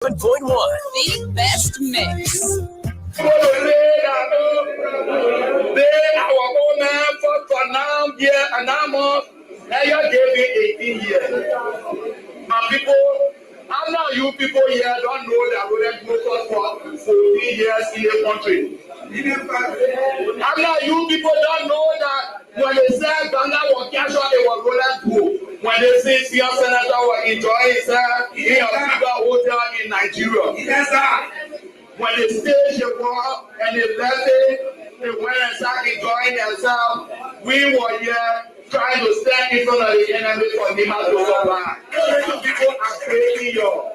The best mix. Now you gave me 18 years. My people, how now you people here don't know that we have moved for 14 years in the country? How now you people don't know that when they said Ghana was casual, they were rolling through. When they say senior senator was enjoying himself in a bigger hotel in Nigeria. Yes, sir. When they staged the war and they left it, they went and started enjoying themselves. We were here trying to stand in front of the enemy for Nima to survive. You people are crazy, yo.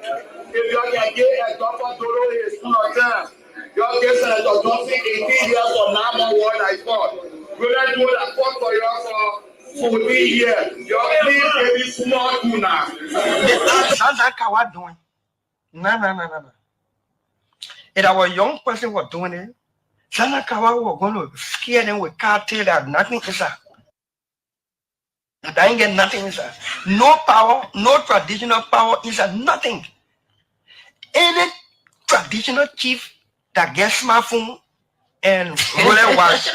If you can get a Dr. Dolo in a school of time, you're getting Senator Johnson 18 years from now more what I thought. We don't do that fought for you for 14 years. You're playing very small too now. That's how we're doing. No. If our young person was doing it, Sanakawa was going to scare them with cartel that nothing is that. They ain't get nothing inside. No power, no traditional power inside, nothing. Any traditional chief that gets smartphone and roller watch.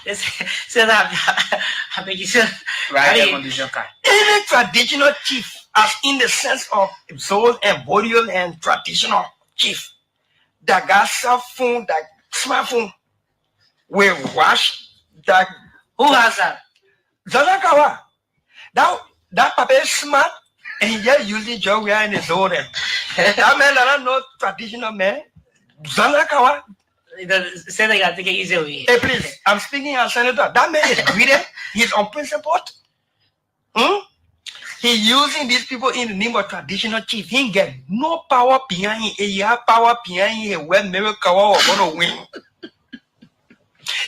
Any traditional chief, as in the sense of soul and body and traditional chief, that got cell phone, that smartphone, will watch that. Who has that? Zanakawa. That papa is smart and he just using job in his own. That man that not traditional man. Zanakawa. Say they got to get easily. Hey, please, I'm speaking as senator. That man is greedy. He's unprincipled. He using these people in the name of traditional chief. He get no power behind him. He have power behind him where Merikawa was going to win.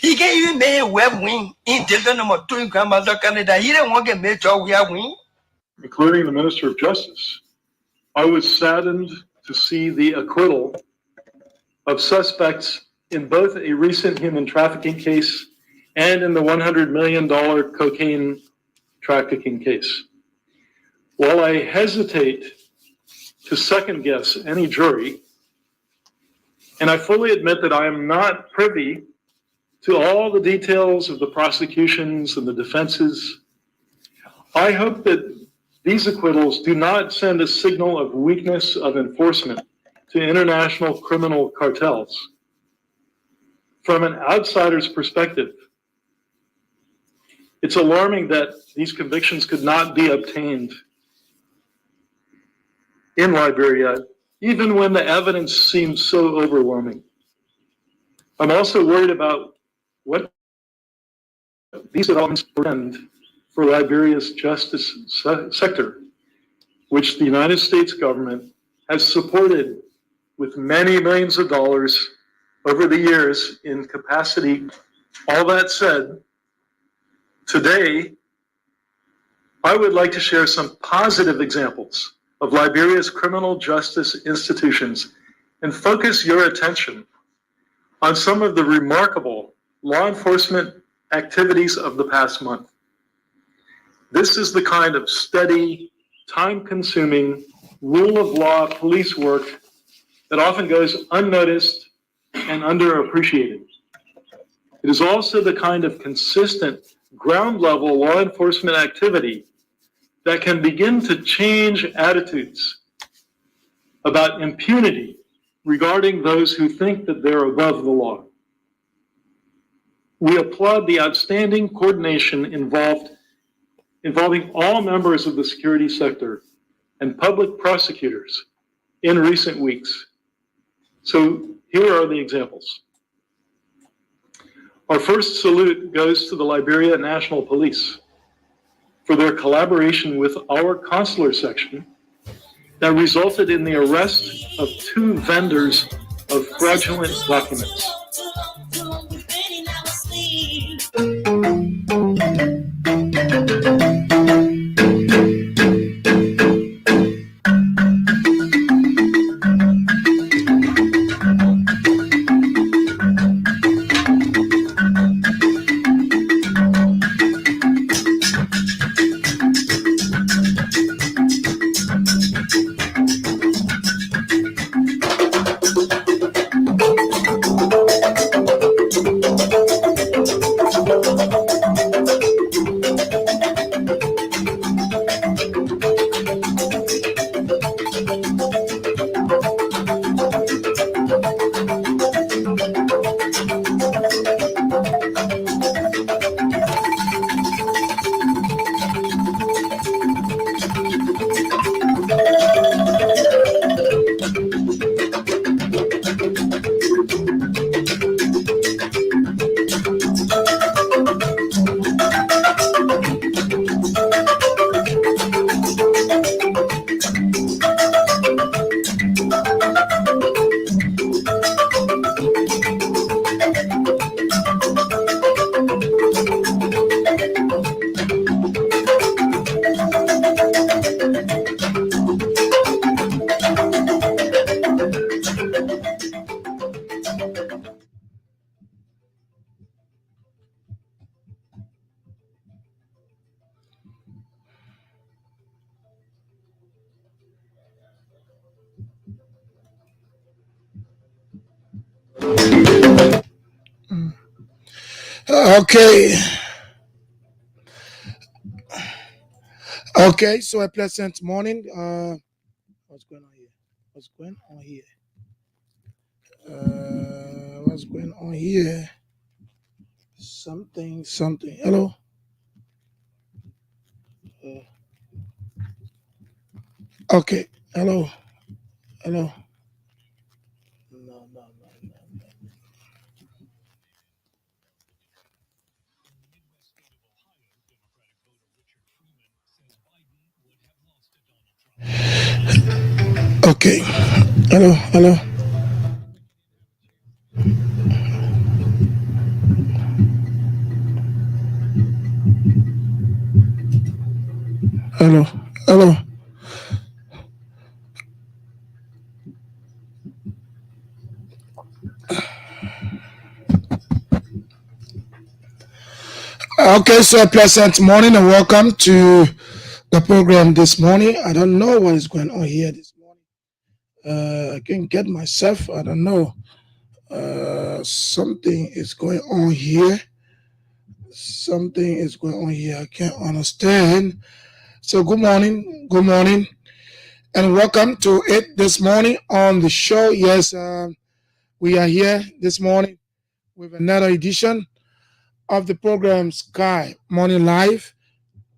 He can't even make a web win in Delta number 2 in Grandmother Canada. He didn't want to make a we are win. Including the Minister of Justice, I was saddened to see the acquittal of suspects in both a recent human trafficking case and in the $100 million cocaine trafficking case. While I hesitate to second guess any jury, and I fully admit that I am not privy to all the details of the prosecutions and the defenses, I hope that these acquittals do not send a signal of weakness of enforcement to international criminal cartels. From an outsider's perspective, it's alarming that these convictions could not be obtained in Liberia, even when the evidence seems so overwhelming. I'm also worried about what these developments portend for Liberia's justice sector, which the United States government has supported with many millions of dollars over the years in capacity. All that said, today, I would like to share some positive examples of Liberia's criminal justice institutions and focus your attention on some of the remarkable law enforcement activities of the past month. This is the kind of steady, time-consuming, rule of law police work that often goes unnoticed and underappreciated. It is also the kind of consistent, ground-level law enforcement activity that can begin to change attitudes about impunity regarding those who think that they're above the law. We applaud the outstanding coordination involving all members of the security sector and public prosecutors in recent weeks. So here are the examples. Our first salute goes to the Liberia National Police for their collaboration with our consular section that resulted in the arrest of 2 vendors of fraudulent documents. Okay. Okay, so a pleasant morning. What's going on here? What's going on here? What's going on here? Something. Hello. Okay. Hello. No. Okay. Hello. Hello. Okay, so a pleasant morning and welcome to the program this morning. I don't know what is going on here this morning. I can't get myself. I don't know. Something is going on here. I can't understand. So good morning, and welcome to it this morning on the show. Yes, we are here this morning with another edition of the program Sky Morning Live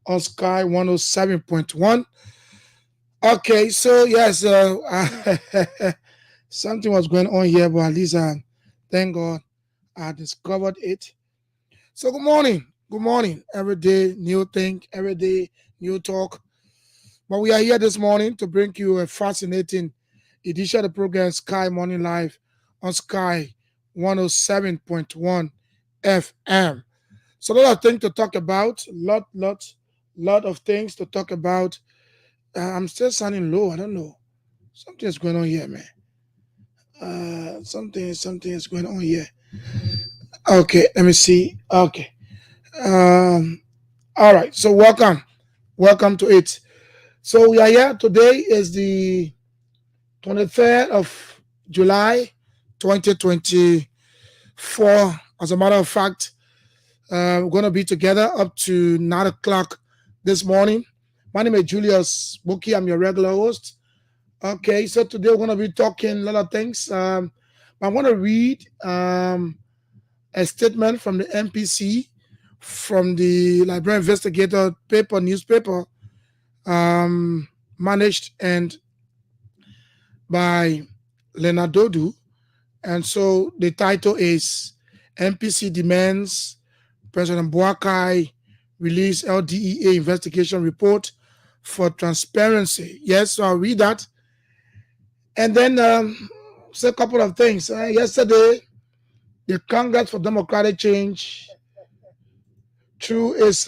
on Sky 107.1. Okay, so yes, something was going on here, but at least thank God I discovered it. So good morning. Every day new thing, every day new talk. But we are here this morning to bring you a fascinating edition of the program Sky Morning Live on Sky 107.1 FM. So a lot of things to talk about, lot of things to talk about. I'm still sounding low. I don't know. Something is going on here, man. Something is going on here. Okay, let me see. Okay. All right. So welcome to it. So we are here. Today is the 23rd of July, 2024. As a matter of fact, we're going to be together up to 9 o'clock this morning. My name is Julius Buki. I'm your regular host. Okay, so today we're going to be talking a lot of things. I want to read a statement from the MPC, from the Liberian Investigator newspaper, managed and by Leonard Dodu. And so the title is MPC Demands President Boakai Release LDEA Investigation Report for Transparency. Yes, so I'll read that. And then say a couple of things. Yesterday, the Congress for Democratic Change, through its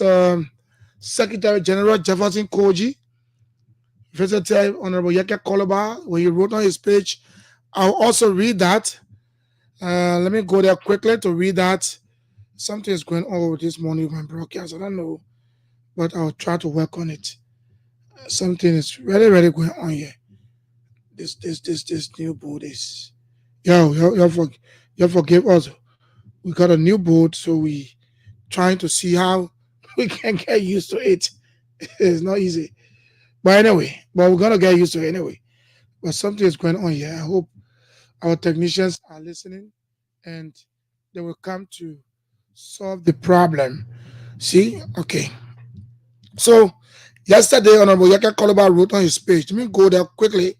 Secretary General Jefferson Koji, visited Honorable Yeke Koloba when he wrote on his page. I'll also read that. Let me go there quickly to read that. Something is going on with this morning with my broadcast. I don't know, but I'll try to work on it. Something is really going on here. This new board is. You forgive us. We got a new board, so we trying to see how we can get used to it. It's not easy. But anyway, we're gonna get used to it anyway. But something is going on here. I hope our technicians are listening and they will come to solve the problem. See? Okay. So yesterday, Honorable Yeke Koloba wrote on his page. Let me go there quickly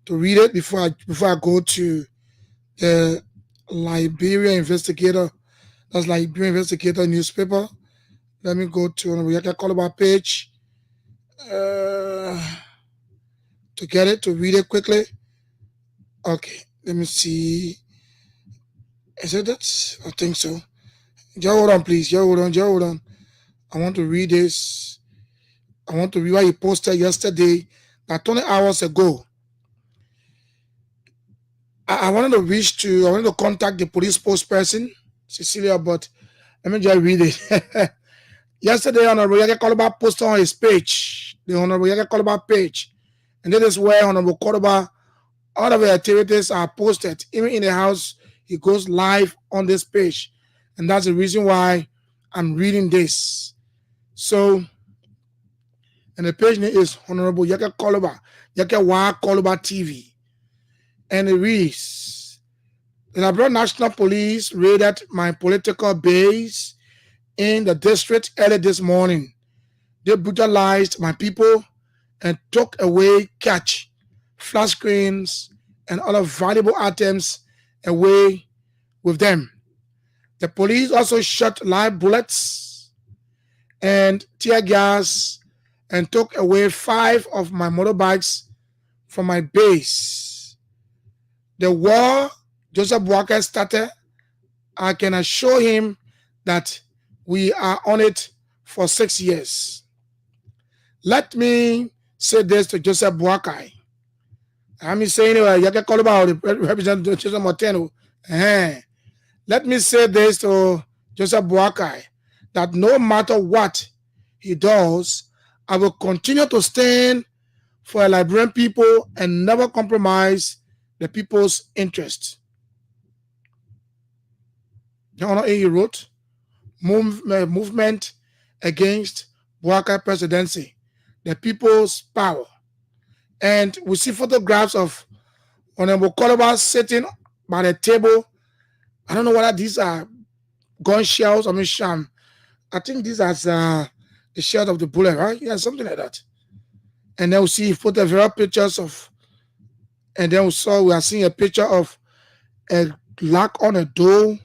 to read it before I go to the Liberian Investigator. That's Liberian Investigator newspaper. Let me go to Honorable Yeke Koloba page to get it, to read it quickly. Okay, let me see. Is it that? I think so. Just hold on, please. Just hold on. I want to read this. I want to read what he posted yesterday, that 20 hours ago. I wanted to contact the police spokesperson, Cecilia, but let me just read it. Yesterday, Honorable Yeke Koloba posted on his page, the Honorable Yeke Koloba page, and this is where Honorable Koloba, all of the activities are posted. Even in the house, he goes live on this page. And that's the reason why I'm reading this. So, and the page name is Honorable Yaka Koloba, Yaka Wa Koloba TV. And it reads, the Liberia National Police raided my political base in the district early this morning. They brutalized my people and took away cash, flash screens, and other valuable items away with them. The police also shot live bullets and tear gas and took away 5 of my motorbikes from my base. The war Joseph Boakai started, I can assure him that we are on it for 6 years. Let me say this to Joseph Boakai. I'm saying, you can call about Representative Joseph Moteno. Let me say this to Joseph Boakai, that no matter what he does, I will continue to stand for a Liberian people and never compromise the people's interest. He wrote, movement against Boakai presidency, the people's power. And we see photographs of Honorable Koloba sitting by the table. I don't know whether these are gun shells. I think these are the shells of the bullet, right? Yeah, something like that. And then we see several pictures of, and then we are seeing a picture of a lock on a door.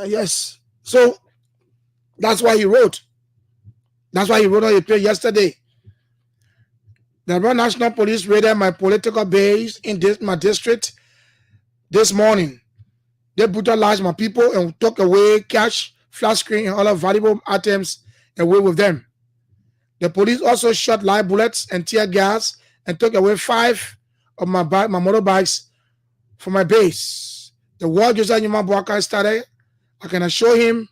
Yes. So that's why he wrote. That's why he wrote on the page yesterday. The National Police raided my political base in my district this morning. They brutalized my people and took away cash, flash screen, and other valuable items away with them. The police also shot live bullets and tear gas and took away 5 of my motorbikes from my base. The war Joseph Boakai started, I can assure him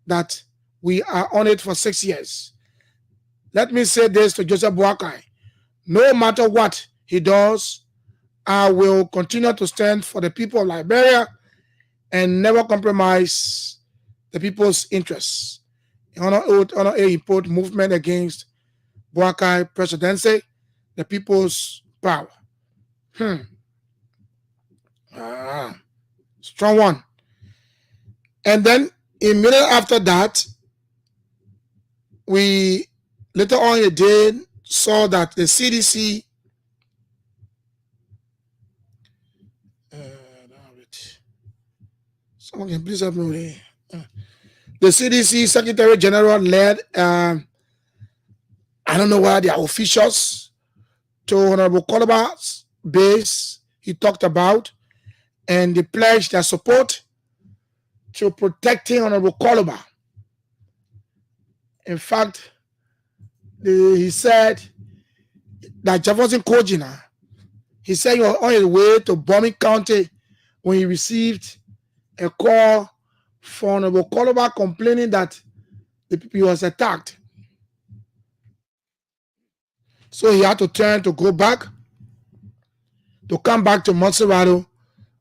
that we are on it for 6 years. Let me say this to Joseph Boakai. No matter what he does, I will continue to stand for the people of Liberia and never compromise the people's interests. Honor a report movement against Boakai presidency, the people's power. Strong one. And then immediately after that, we later on in the day saw that the CDC someone can please help me with it. The CDC Secretary General led I don't know whether they are officials to Honorable Koloba's base he talked about, and they pledged their support to protecting Honorable Koloba. In fact, he said that Jefferson Kojina, he said he was on his way to Bombing County when he received a call from Honorable Koloba complaining that he was attacked. So he had to turn to go back, to come back to Montserrat,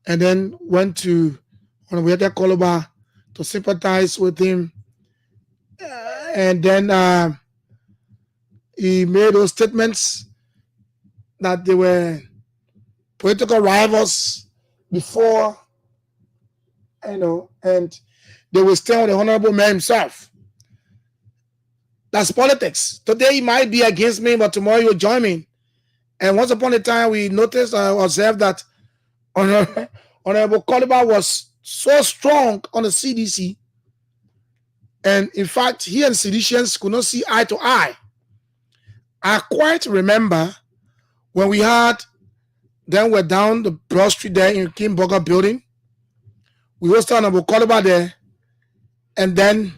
and then went to Honorable Koloba to sympathize with him. And then he made those statements that they were political rivals before, and they will stay on the honorable man himself. That's politics. Today he might be against me, but tomorrow you'll join me. And once upon a time, we noticed or observed that Honorable Koloba was so strong on the CDC. And in fact, he and Seditians could not see eye to eye. I quite remember when we we're down the Broad Street there in King Burger building. We hosted Honorable Koloba there. And then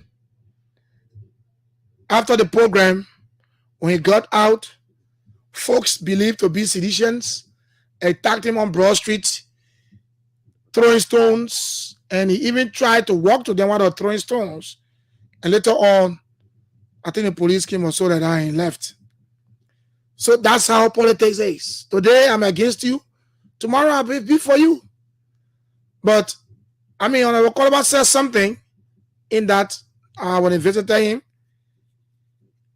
after the program, when he got out, folks believed to be Seditians attacked him on Broad Street, throwing stones, and he even tried to walk to them while they were throwing stones. And later on, I think the police came and saw that I left. So that's how politics is. Today, I'm against you. Tomorrow, I'll be for you. But, Honorable Koloba says something, in that when I visited him,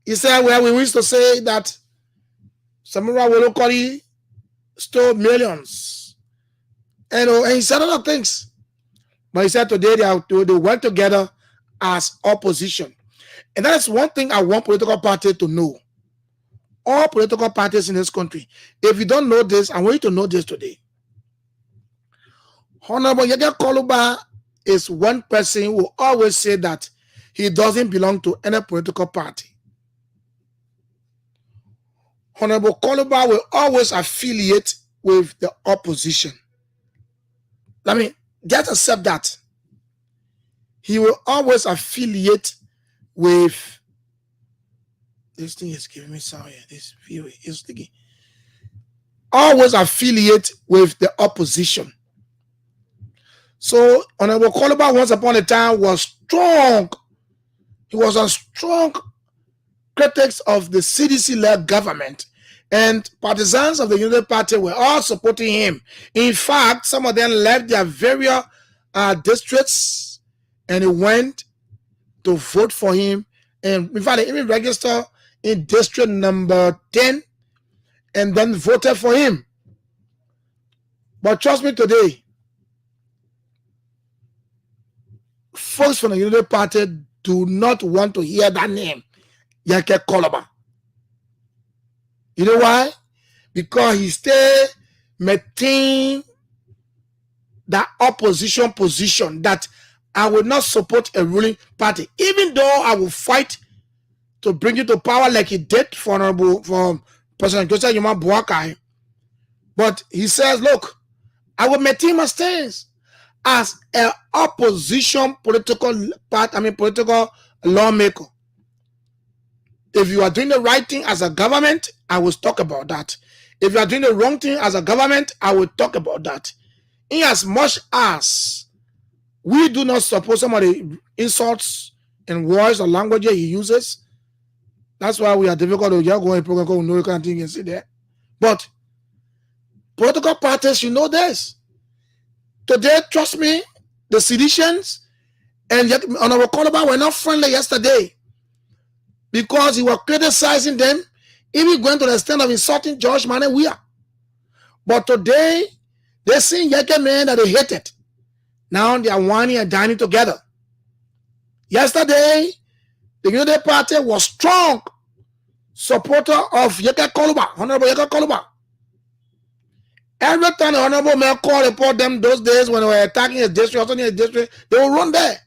he said, well, we used to say that Samura Wolokoli stole millions. And he said other things. But he said today they work together as opposition. And that is one thing I want political parties to know. All political parties in this country. If you don't know this, I want you to know this today. Honorable Yega Koluba is one person who always say that he doesn't belong to any political party. Honorable Koluba will always affiliate with the opposition. I mean, just accept that. He will always affiliate with. This thing is giving me sound here. This view is sticky. Always affiliate with the opposition. So, Honorable Koluba once upon a time was strong. He was a strong critic of the CDC-led government. And partisans of the Unity Party were all supporting him. In fact, some of them left their various districts and he went to vote for him. And in fact, they even registered in district number 10 and then voted for him. But trust me today, folks from the Unity Party do not want to hear that name, Yeke Koluba. You know why? Because he still maintain that opposition position that I will not support a ruling party, even though I will fight to bring you to power like he did for President Joseph Yuma Boakai. But he says, look, I will maintain my stance as an opposition political lawmaker. If you are doing the right thing as a government, I will talk about that. If you are doing the wrong thing as a government, I will talk about that. In as much as we do not support some of the insults and words or language he uses, that's why we are difficult to go in program, no kind of thing and see there. But political parties, you know this. Today, trust me, the seditions and yet Honorable Koluba were not friendly yesterday because he was criticizing them, even going to the extent of insulting George Mane Weah. But today, they see Yeke men that they hated. Now they are whining and dining together. Yesterday, the Unity Party was strong supporter of Yeke Koluba, Honorable Yeke Koluba. Every time the Honorable Mayor called report them those days when they were attacking his district, or his district, they will run there.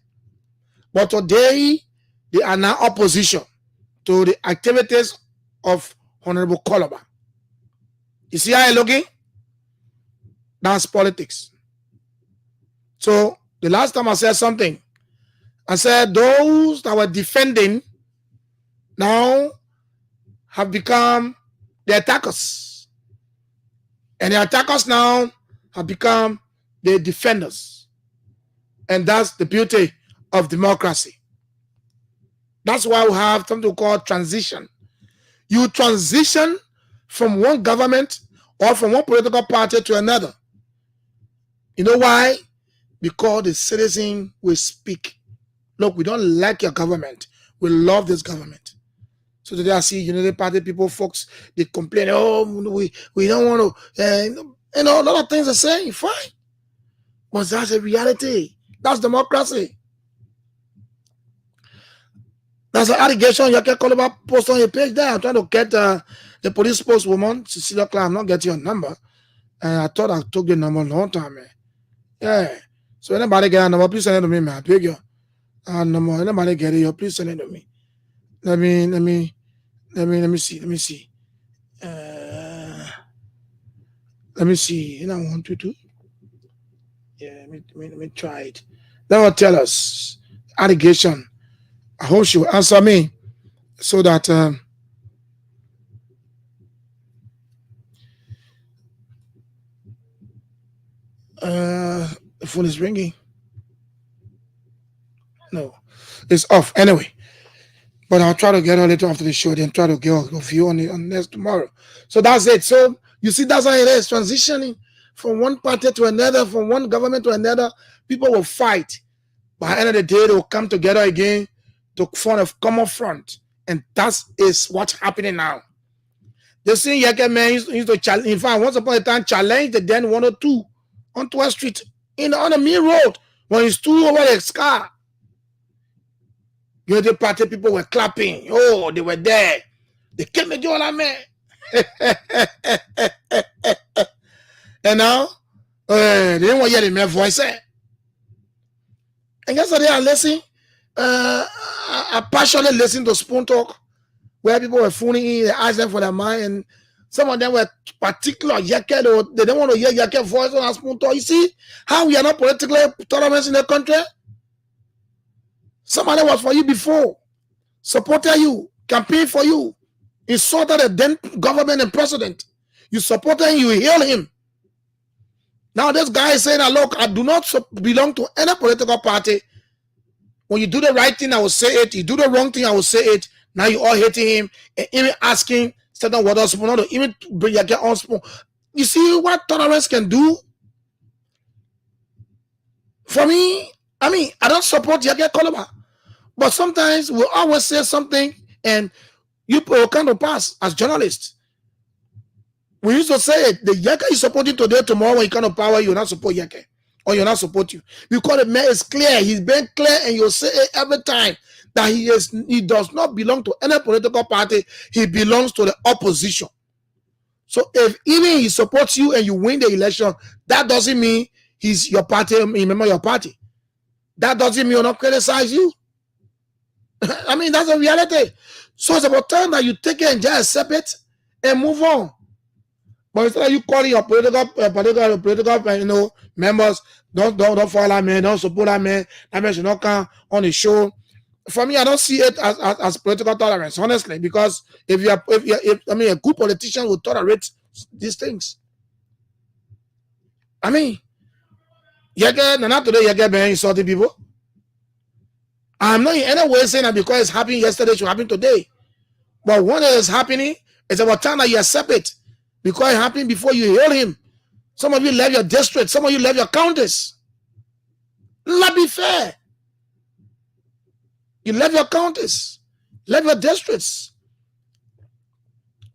But today, they are now opposition to the activities of Honorable Koluba. You see how you're looking? That's politics. So, the last time I said something, I said those that were defending now have become the attackers. And the attackers now have become the defenders. And that's the beauty of democracy. That's why we have something called transition. You transition from one government or from one political party to another. You know why? Because the citizen will speak. Look, we don't like your government. We love this government. So today I see Unity Party people, folks, they complain, oh, we don't want to, a lot of things are saying, fine. But that's a reality. That's democracy. That's an allegation Yeke Koluba post on your page there. I'm trying to get the police spokeswoman, Cecilia Clark. I'm not getting your number. And I thought I took your number a long time, man. Yeah. So anybody get a number, please send it to me, man. I beg you. Number, anybody get it, please send it to me. Let me see. Let me see. Let me see. 122. Yeah, let me try it. That will tell us allegation. I hope she will answer me so that the phone is ringing. No, it's off anyway. But I'll try to get her later after the show, then try to get a view on it on next tomorrow. So that's it. So you see, that's how it is, transitioning from one party to another, from one government to another. People will fight. By the end of the day, they will come together again to form a common front. And that is what's happening now. They see Yeke man used to challenge. In fact, once upon a time, challenge the then 102 on 12th Street on the main road when he stood over the car. The party people were clapping. Oh, they were there. They came to join that man. And now, they didn't want to hear the man voice. And guess what they are listening? I passionately listen to Spoon Talk, where people were phoning in, they asked them for their mind, and some of them were particular Yeke. They don't want to hear Yeke voice on Spoon Talk. You see how we are not politically tolerant in the country? Somebody was for you before, supported you, campaigned for you, insulted the then government and president. You supported him, you hail him. Now this guy is saying, look, I do not belong to any political party. When you do the right thing, I will say it. You do the wrong thing, I will say it. Now you all hating him and even asking certain what else, not to even bring your own spoon. You see what tolerance can do? For me, I don't support Yeke Koloba. But sometimes we always say something and you will come to pass as journalists. We used to say it, the Yeke you supporting today, tomorrow when you come to power, you will not support Yeke. Or you'll not support you. Because the man is clear. He's been clear and you'll say it every time that he does not belong to any political party. He belongs to the opposition. So if even he supports you and you win the election, that doesn't mean he's your party, remember your party. That doesn't mean he'll not criticize you. I mean, that's a reality. So it's about time that you take it and just accept it and move on. But instead of you calling your political members, don't follow that man, don't support that man should not come on the show. For me, I don't see it as political tolerance, honestly, because if a good politician would tolerate these things. I mean, not today Yeke being insulting people. I'm not in any way saying that because it's happening yesterday, it should happen today. But when it is happening, it's about time that you accept it. Because it happened before you hail him. Some of you left your district, some of you left your counties. Let's be fair. You left your counties, left your districts.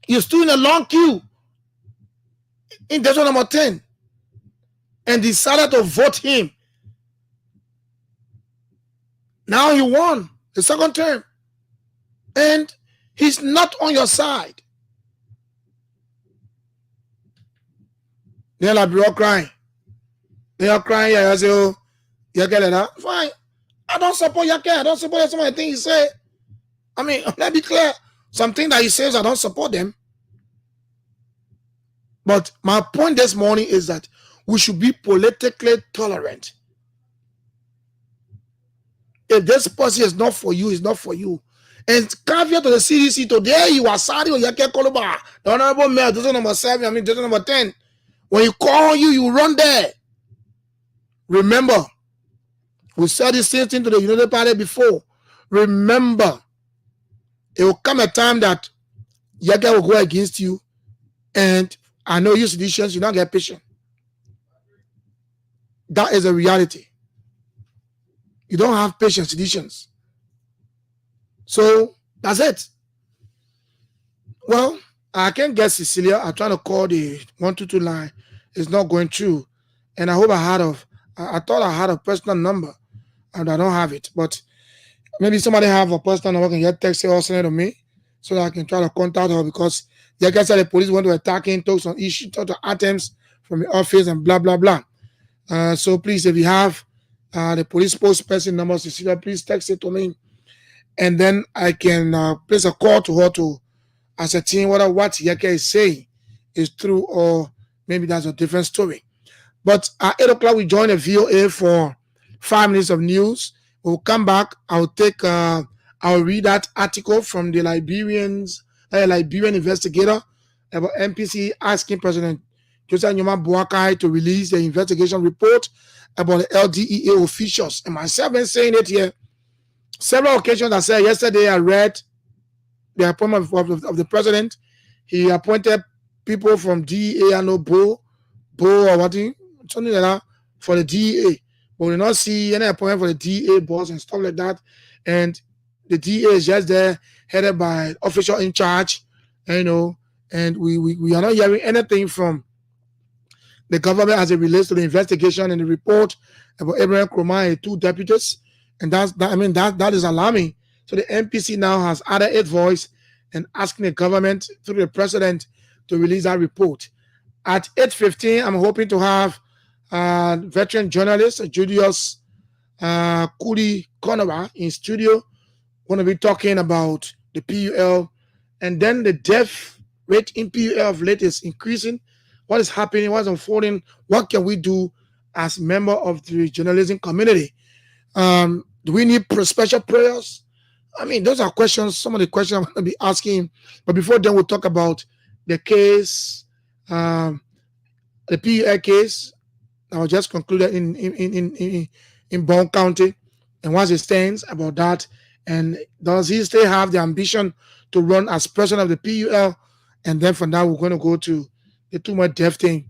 You stood in a long queue in district number 10 and decided to vote him. Now he won the second term. And he's not on your side. They're like, all crying. They are crying. Yeah, I say, oh, Yeke like that. Fine. I don't support Yeke. I don't support some of the things he say. I mean, let's be clear. Something that he says, I don't support them. But my point this morning is that we should be politically tolerant. If this person is not for you, it's not for you. And caveat to the CDC today, you are sorry on Yeke Koloba, the Honorable Mayor, district number 7, district number 10. When you call you run there. Remember, we said the same thing to the United Party before. Remember, it will come a time that Yeke will go against you, and I know you seditions, you not get patient. That is a reality. You don't have patience, seditions. So that's it. Well, I can't get Cecilia. I'm trying to call the 122 line. It's not going through. And I hope I thought I had a personal number and I don't have it. But maybe somebody have a personal number can get text or send it to me so that I can try to contact her, because like I said, the police went to attack him, took some issues, took the items from the office and blah, blah, blah. So please, if you have the police spokesperson number, Cecilia, please text it to me. And then I can place a call to her to ascertain whether what Yeke is saying is true or maybe that's a different story. But at 8 o'clock, we join the VOA for 5 minutes of news. We'll come back. I'll read that article from the Liberian investigator about MPC asking President Joseph Nyoman Boakai to release the investigation report about the LDEA officials. And myself been saying it here several occasions. I said yesterday I read the appointment of the president. He appointed people from DEA, I know Bo or something like that, for the DEA. but we did not see any appointment for the DA boss and stuff like that. And the DA is just there, headed by official in charge, you know, and we are not hearing anything from the government as it relates to the investigation and the report about Abraham Kromah and 2 deputies. And that is alarming. So the MPC now has added its voice and asking the government through the president to release that report. At 8:15, I'm hoping to have veteran journalist Julius Kudi Konova in studio. Going to be talking about the PUL, and then the death rate in PUL of late is increasing. What is happening? What's unfolding? What can we do as member of the journalism community? Do we need special prayers? I mean, those are questions, some of the questions I'm going to be asking. But before then, we'll talk about the case, the PUL case that was just concluded in Bond County, and what it stands about that. And does he still have the ambition to run as president of the PUL? And then from that, we're going to go to the 2 more death thing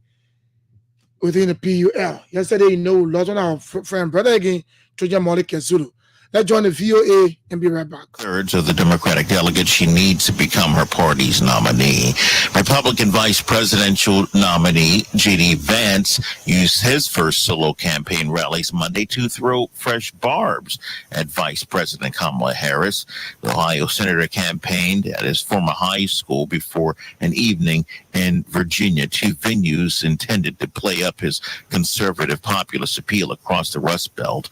within the PUL. Yesterday, you know, lost one of our friend, brother again, Trojan Molly Kezulu. Let's join the VOA and be right back. Thirds of the Democratic delegates she needs to become her party's nominee. Republican vice presidential nominee J.D. Vance used his first solo campaign rallies Monday to throw fresh barbs at Vice President Kamala Harris. The Ohio senator campaigned at his former high school before an evening in Virginia, 2 venues intended to play up his conservative populist appeal across the Rust Belt.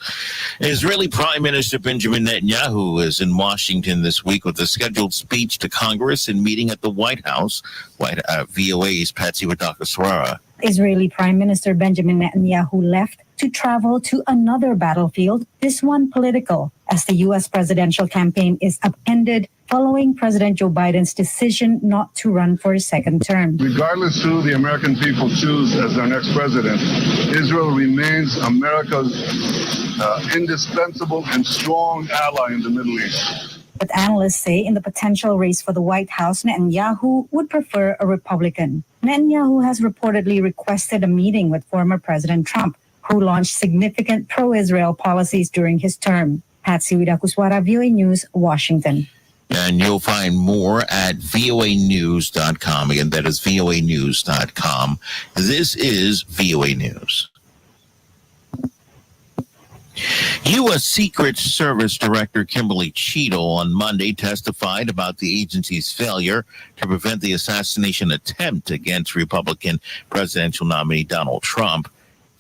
Israeli Prime Minister Benjamin Netanyahu is in Washington this week with a scheduled speech to Congress and meeting at the White House. VOA's Patsy Wadakaswara. Israeli Prime Minister Benjamin Netanyahu left to travel to another battlefield, this one political, as the U.S. presidential campaign is upended following President Joe Biden's decision not to run for a second term. Regardless who the American people choose as their next president, Israel remains America's indispensable and strong ally in the Middle East. But analysts say in the potential race for the White House, Netanyahu would prefer a Republican. Netanyahu has reportedly requested a meeting with former President Trump, who launched significant pro-Israel policies during his term. Patsy Widakuswara, VOA News, Washington. And you'll find more at voanews.com. Again, that is voanews.com. This is VOA News. U.S. Secret Service Director Kimberly Cheadle on Monday testified about the agency's failure to prevent the assassination attempt against Republican presidential nominee Donald Trump.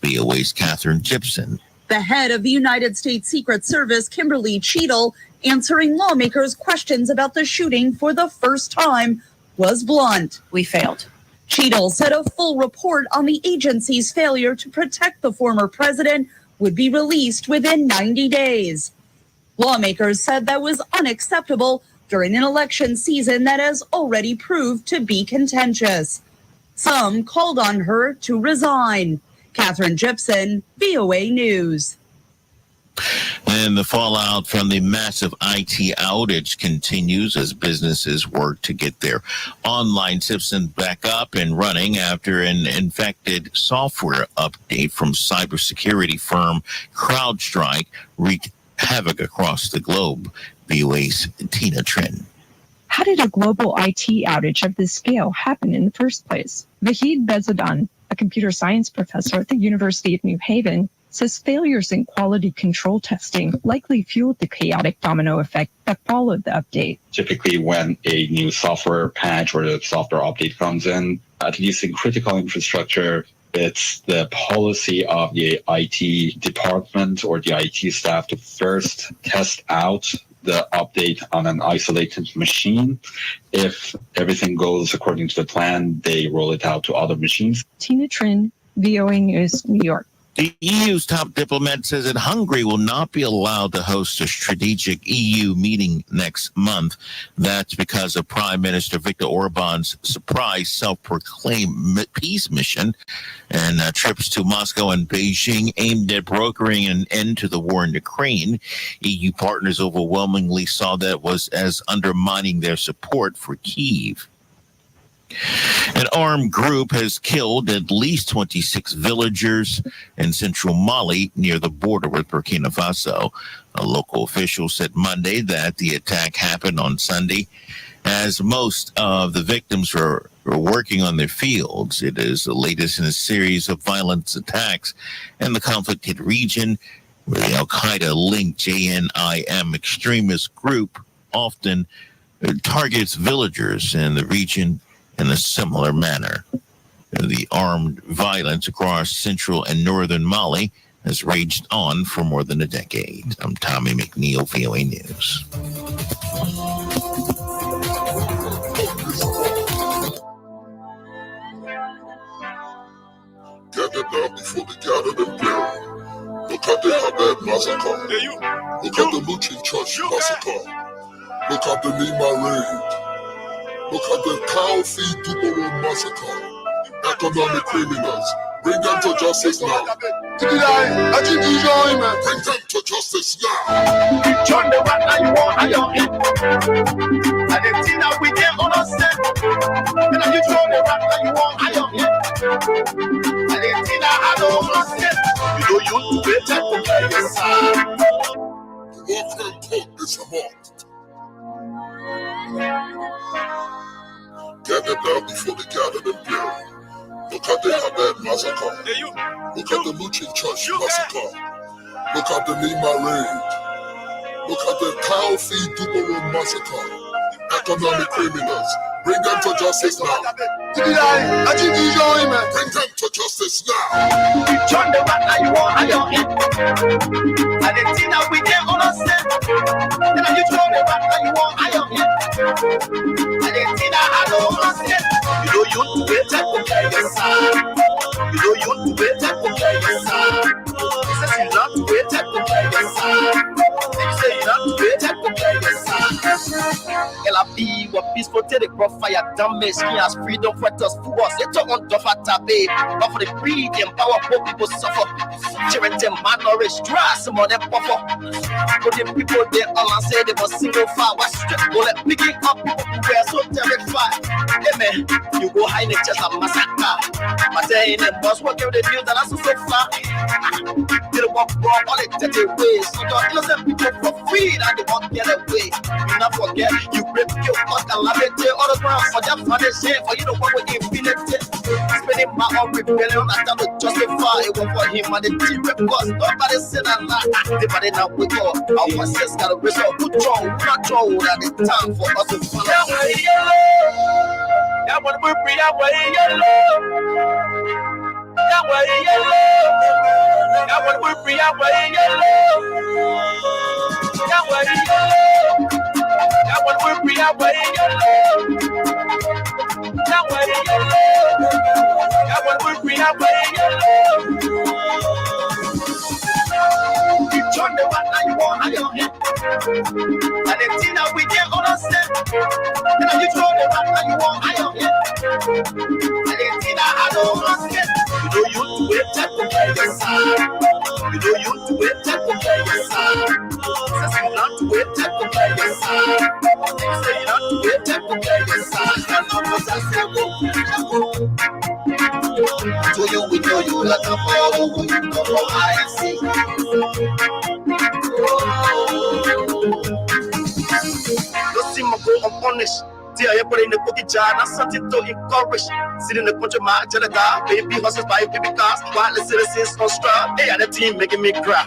VOA's Catherine Gibson. The head of the United States Secret Service, Kimberly Cheadle, answering lawmakers' questions about the shooting for the first time, was blunt. We failed. Cheadle said a full report on the agency's failure to protect the former president would be released within 90 days. Lawmakers said that was unacceptable during an election season that has already proved to be contentious. Some called on her to resign. Catherine Gibson, VOA News. And the fallout from the massive IT outage continues as businesses work to get their online systems back up and running after an infected software update from cybersecurity firm CrowdStrike wreaked havoc across the globe. VOA's Tina Trin. How did a global IT outage of this scale happen in the first place? Vahid Bezadan, a computer science professor at the University of New Haven, says failures in quality control testing likely fueled the chaotic domino effect that followed the update. Typically, when a new software patch or a software update comes in, at least in critical infrastructure, it's the policy of the IT department or the IT staff to first test out the update on an isolated machine. If everything goes according to the plan, they roll it out to other machines. Tina Trin, VOA News, New York. The EU's top diplomat says that Hungary will not be allowed to host a strategic EU meeting next month. That's because of Prime Minister Viktor Orban's surprise self-proclaimed peace mission and trips to Moscow and Beijing aimed at brokering an end to the war in Ukraine. EU partners overwhelmingly saw that was as undermining their support for Kyiv. An armed group has killed at least 26 villagers in central Mali near the border with Burkina Faso. A local official said Monday that the attack happened on Sunday as most of the victims were working on their fields. It is the latest in a series of violent attacks in the conflict-hit region where the Al-Qaeda-linked JNIM extremist group often targets villagers in the region in a similar manner. The armed violence across central and northern Mali has raged on for more than a decade. I'm Tommy McNeil, VOA News. Gather down before the gathered and buried. Look at the Habib massacre. Look at the Luchin Church massacre. Look at the Nima raid. Look at the Kaufi Duboro massacre. Economic criminals. Bring them to justice now. Bring them to justice now. John the one that you want, I don't hit. And the thing that we did on us, and you John the one that you want, I don't hit. And the thing that I don't understand, you know you better compare yourself. The war crime code is a must. Gather down before the gathered and buried. Look at the Habib massacre. Look at the Luchin Church massacre. Look at the Nima raid. Look at the Kaufi Duboro massacre. Economic criminals. Bring them to justice now. Bring them to justice now. John the one that you want, I don't hit. And the thing that we did on us, and you John the one that you want, I don't hit. And the thing that I don't understand, you know you better compare yourself. You know you better compare yourself. He says you not better compare yourself. He say you not better compare yourself. LAP, what peaceful take the crop fire damage. He has freedom for us, for us. It's on Dofa Tabe. But for the greed and power, poor people suffer. Charity, malnourished, dry, some of them buffer. But the people they all say they must single fire. What's straight bullet picking up people who were so terrified. Hey man, you go high in the chest of massacre. But they in the bus, what give the news that I'm so far. They don't walk wrong, all it take away. So the innocent people for free and they won't get away. You not forget, you break your fuck and love it. All the ground for them for the shame, for you don't want with infinity. Spending my own rebellion, I stand to justify it was for him and the team because nobody said a lot. Everybody now wake up. Our process got a result. Who draw, who not draw, that it's time for us to follow. That way yellow. That one will be that way yellow. That way yellow. That one will be that way yellow. That way yellow. That one will be that way yellow. That way yellow. That one will be that way yellow. You turn the one that you want, I don't hit. And the thing that we get on us, and you turn the one that you want, I don't hit. And the thing that I don't understand, you know you do it, take compare yourself. You know you do it, take compare yourself. Says you not do it, take compare yourself. You say you not do it, take compare yourself. And not what I say, to you, we know you like a fire, you know how I see. Don't see my go unpunished. Dear, you put in the cookie jar, not something to encourage. Sitting in the country, my Jedi, baby horses by baby cars, while the citizens on strap. Hey, and the team making me cry.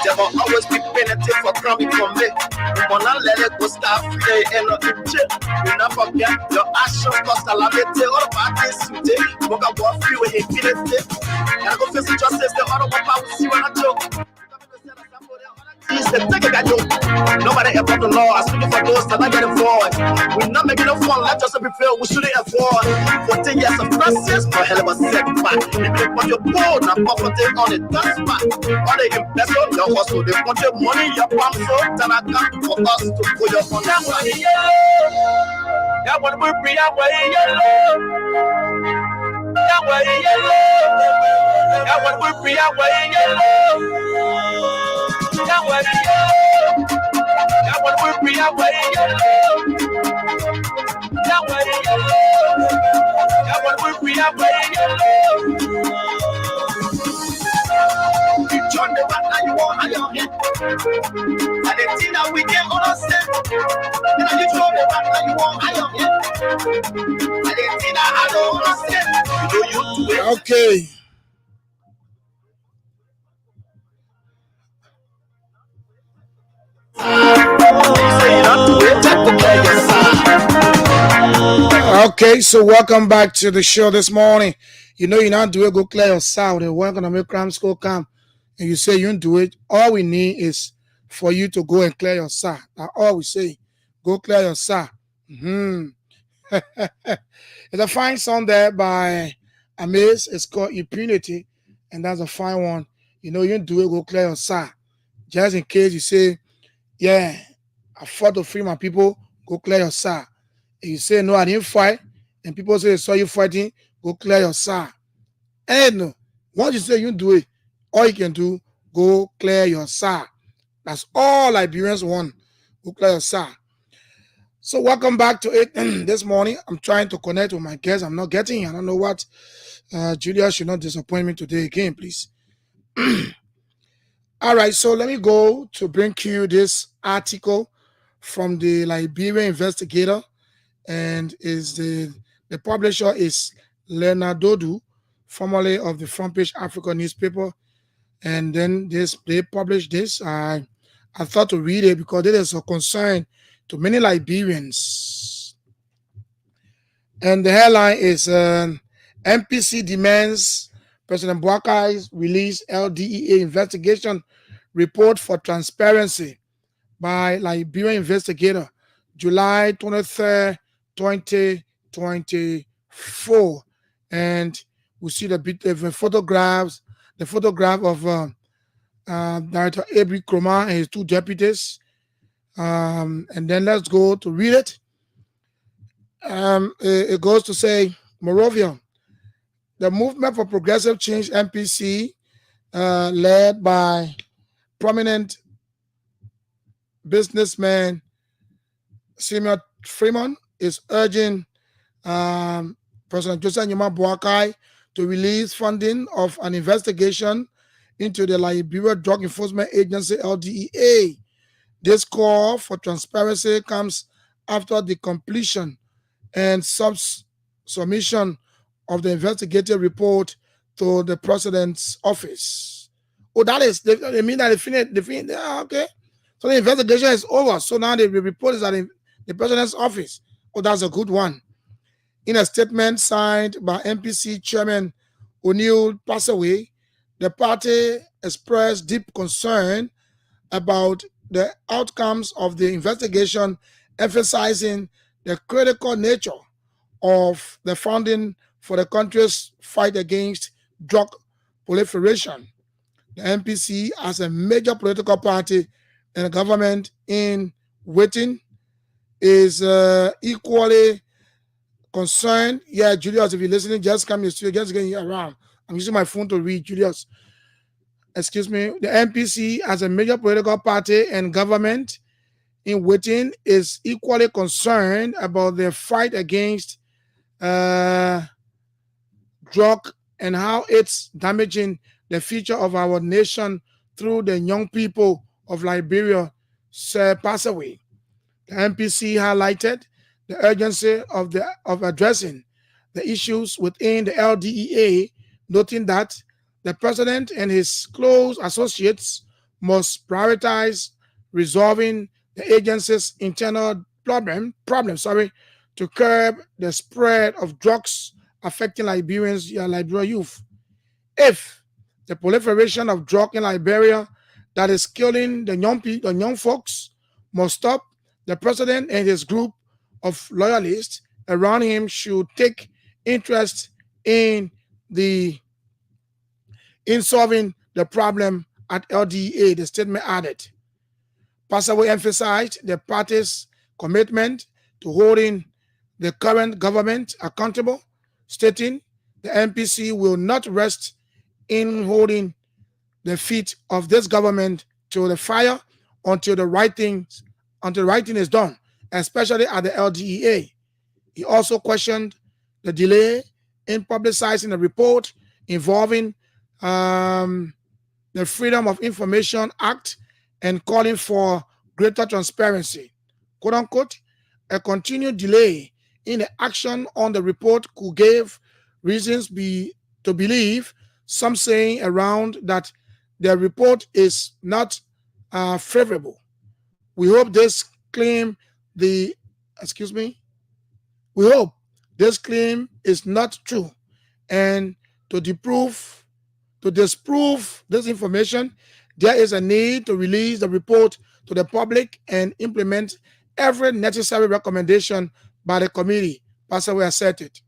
There will always be penalty for crime from me. We will not let it go stop free and not in jail. We not forget your actions cost a lot of it. All about this today. We got one free with infinity. And I go face the justice, the other one power, see when I joke. Nobody ever the law. I'm speaking for those that I get involved. We're not making no fun. Let us be fair. We shouldn't afford 14 years of process for hell of a setback. If you put your board and poverty on it, that's fine. All they invest on your hustle, they want your money, your palm, so then I come for us to put your money. That way, yellow. That one will be that way, yellow. That way, yellow. That one will be that way, yellow. That way, yellow. That want to free away yellow. Yeah, way yellow. Yeah, want to free away yellow. You turn the back and you want on your head. And the thing that we get on us set. Then you turn the back and you want on your head. And the thing that I don't understand. You do it. Okay. Okay, so welcome back to the show this morning. You know, you're not doing go clear your side. They're working to make crime school come, and you say you don't do it. All we need is for you to go and clear your side. That's all we say. Go clear your side. It's a fine song there by Amaze. It's called Impunity, and that's a fine one. You know, you don't do it, go clear your side. Just in case you say, yeah, I fought to free my people, go clear your side. If you say, no, I didn't fight, and people say they saw you fighting, go clear your side. And once you say you do it, all you can do, go clear your side. That's all Liberians want. Go clear your side. So welcome back to it this morning. I'm trying to connect with my guests. I'm not getting. I don't know what. Julia should not disappoint me today again, please. All right, so let me go to bring you this article from the Liberian Investigator, and is the publisher is Leonard Dodu, formerly of the Front Page Africa newspaper, and then they published this. I thought to read it because it is a concern to many Liberians, and the headline is MPC demands President Boakai's release LDEA investigation report for transparency by Liberian Investigator, July 23rd, 2024. And we see the photographs, the photograph of Director Abri Kroma and his two deputies. And then let's go to read it. It goes to say, Moreover, the Movement for Progressive Change MPC, led by prominent businessman Simeon Freeman, is urging President Joseph Nyeama Boakai to release funding of an investigation into the Liberia Drug Enforcement Agency, LDEA. This call for transparency comes after the completion and submission of the investigative report to the president's office. Oh, that is, they mean that they finished, okay. So the investigation is over. So now the report is at the president's office. Oh, that's a good one. In a statement signed by MPC Chairman O'Neill Passaway, the party expressed deep concern about the outcomes of the investigation, emphasizing the critical nature of the funding for the country's fight against drug proliferation. The MPC, as a major political party in the government in waiting, is equally concerned. Yeah, Julius, if you're listening, just come in the studio, just getting around. I'm using my phone to read, Julius. Excuse me. The MPC, as a major political party and government in waiting, is equally concerned about the fight against drug and how it's damaging the future of our nation through the young people of Liberia, Sir Passaway. The MPC highlighted the urgency of addressing the issues within the LDEA, noting that the president and his close associates must prioritize resolving the agency's internal problem to curb the spread of drugs affecting Liberian youth. If the proliferation of drug in Liberia that is killing the young folks must stop, the president and his group of loyalists around him should take interest in solving the problem at LDEA, the statement added. Passaway emphasized the party's commitment to holding the current government accountable, stating the MPC will not rest in holding the feet of this government to the fire until the right things until writing is done, especially at the LDEA. He also questioned the delay in publicizing the report involving the Freedom of Information Act and calling for greater transparency. Quote unquote, a continued delay in the action on the report could give reasons to believe, some saying around that the report is not favorable. We hope this claim is not true, and to disprove this information, there is a need to release the report to the public and implement every necessary recommendation by the committee, Pastor asserted.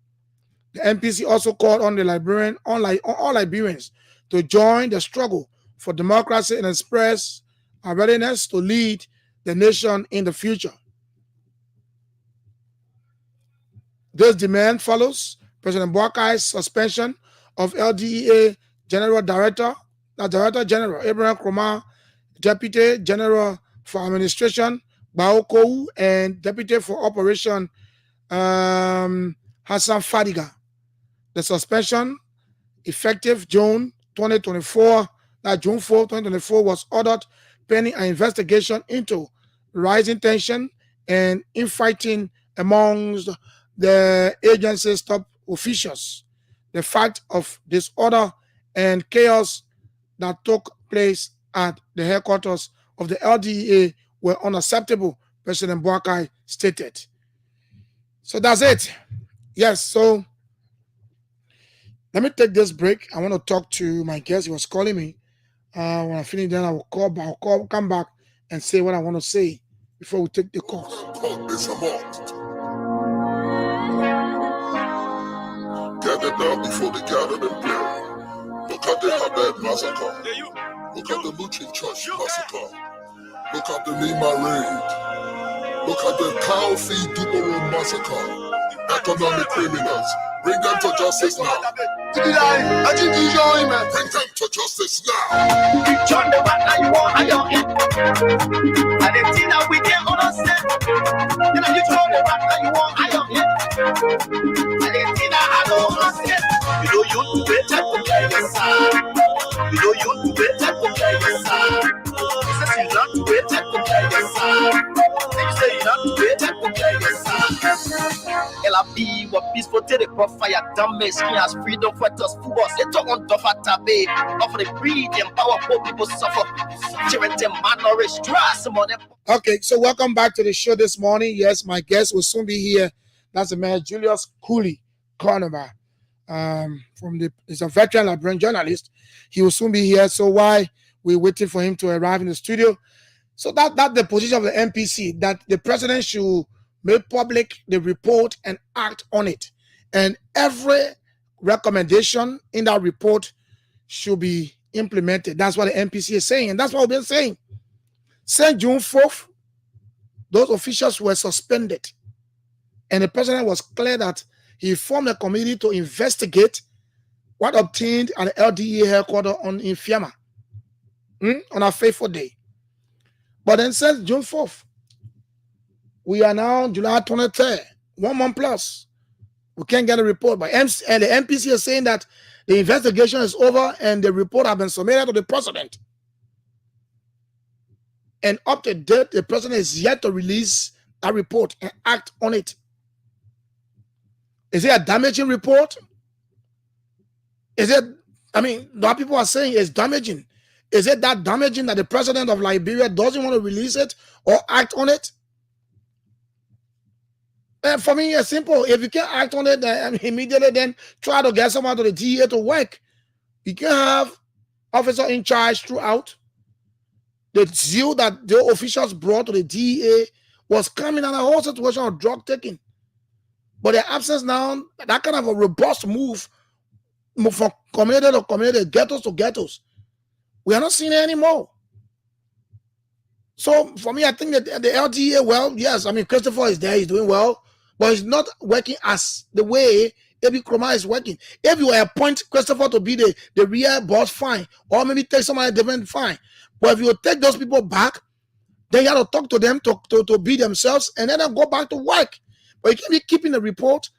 The MPC also called on all Liberians to join the struggle for democracy and express our readiness to lead the nation in the future. This demand follows President Boakai's suspension of LDEA General Director General Abraham Kromah, Deputy General for Administration Baokou, and Deputy for Operation Hassan Fadiga. The suspension, effective June 4, 2024, was ordered pending an investigation into rising tension and infighting amongst the agency's top officials. The fact of disorder and chaos that took place at the headquarters of the LDEA were unacceptable, President Boakai stated. So that's it. Yes, so let me take this break. I want to talk to my guest. He was calling me. When I finish, then I will come back and say what I want to say before we take the calls. Gather down before the gathered and play. Look at the Habed massacre. Look at the Luchin Church massacre. Look at the Lima raid. Look at the Calfee Duboro massacre. Economic criminals. Bring them to justice now. Bring them to justice now. John the one that you want, I don't hit. And the thing that we can't understand. You know, you told the one that you want, I don't hit. And the thing that I don't understand. You know, you do better to play your side. You know, you do better to play your side. You say you not do better to play your side. You say you not do better to play your side. LAB, what peaceful to the fire damage, skin has freedom fighters, football, they talk on Doffa Tabe, offer the breed, empower poor people suffer, charity, malnourished, stress, money. Okay, so welcome back to the show this morning. Yes, my guest will soon be here. That's the man Julius Cooley Carnaval. He's a veteran Liberian journalist. He will soon be here. So why we're waiting for him to arrive in the studio? So that's the position of the MPC, that the president should make public the report and act on it. And every recommendation in that report should be implemented. That's what the MPC is saying. And that's what we've been saying. Since June 4th, those officials were suspended. And the president was clear that he formed a committee to investigate what obtained at the LDEA headquarters in Fiamma on a fateful day. But then since June 4th, we are now July 23rd, 1 month plus. We can't get a report. But and the MPC is saying that the investigation is over and the report has been submitted to the president. And up to date, the president is yet to release that report and act on it. Is it a damaging report? Is it, what people are saying is damaging. Is it that damaging that the president of Liberia doesn't want to release it or act on it? And for me, it's simple. If you can't act on it immediately, then try to get someone to the DEA to work. You can have officer in charge throughout. The zeal that the officials brought to the DEA was coming in a whole situation of drug taking. But the absence now, that kind of a robust move from community to community, ghettos to ghettos, we are not seeing it anymore. So for me, I think that the LDEA, well, yes, Christopher is there, he's doing well, but he's not working as the way Abraham Kromah is working. If you appoint Christopher to be the real boss, fine. Or maybe take somebody different, fine. But if you take those people back, Then you have to talk to them to be themselves and then go back to work. But you can't be keeping the report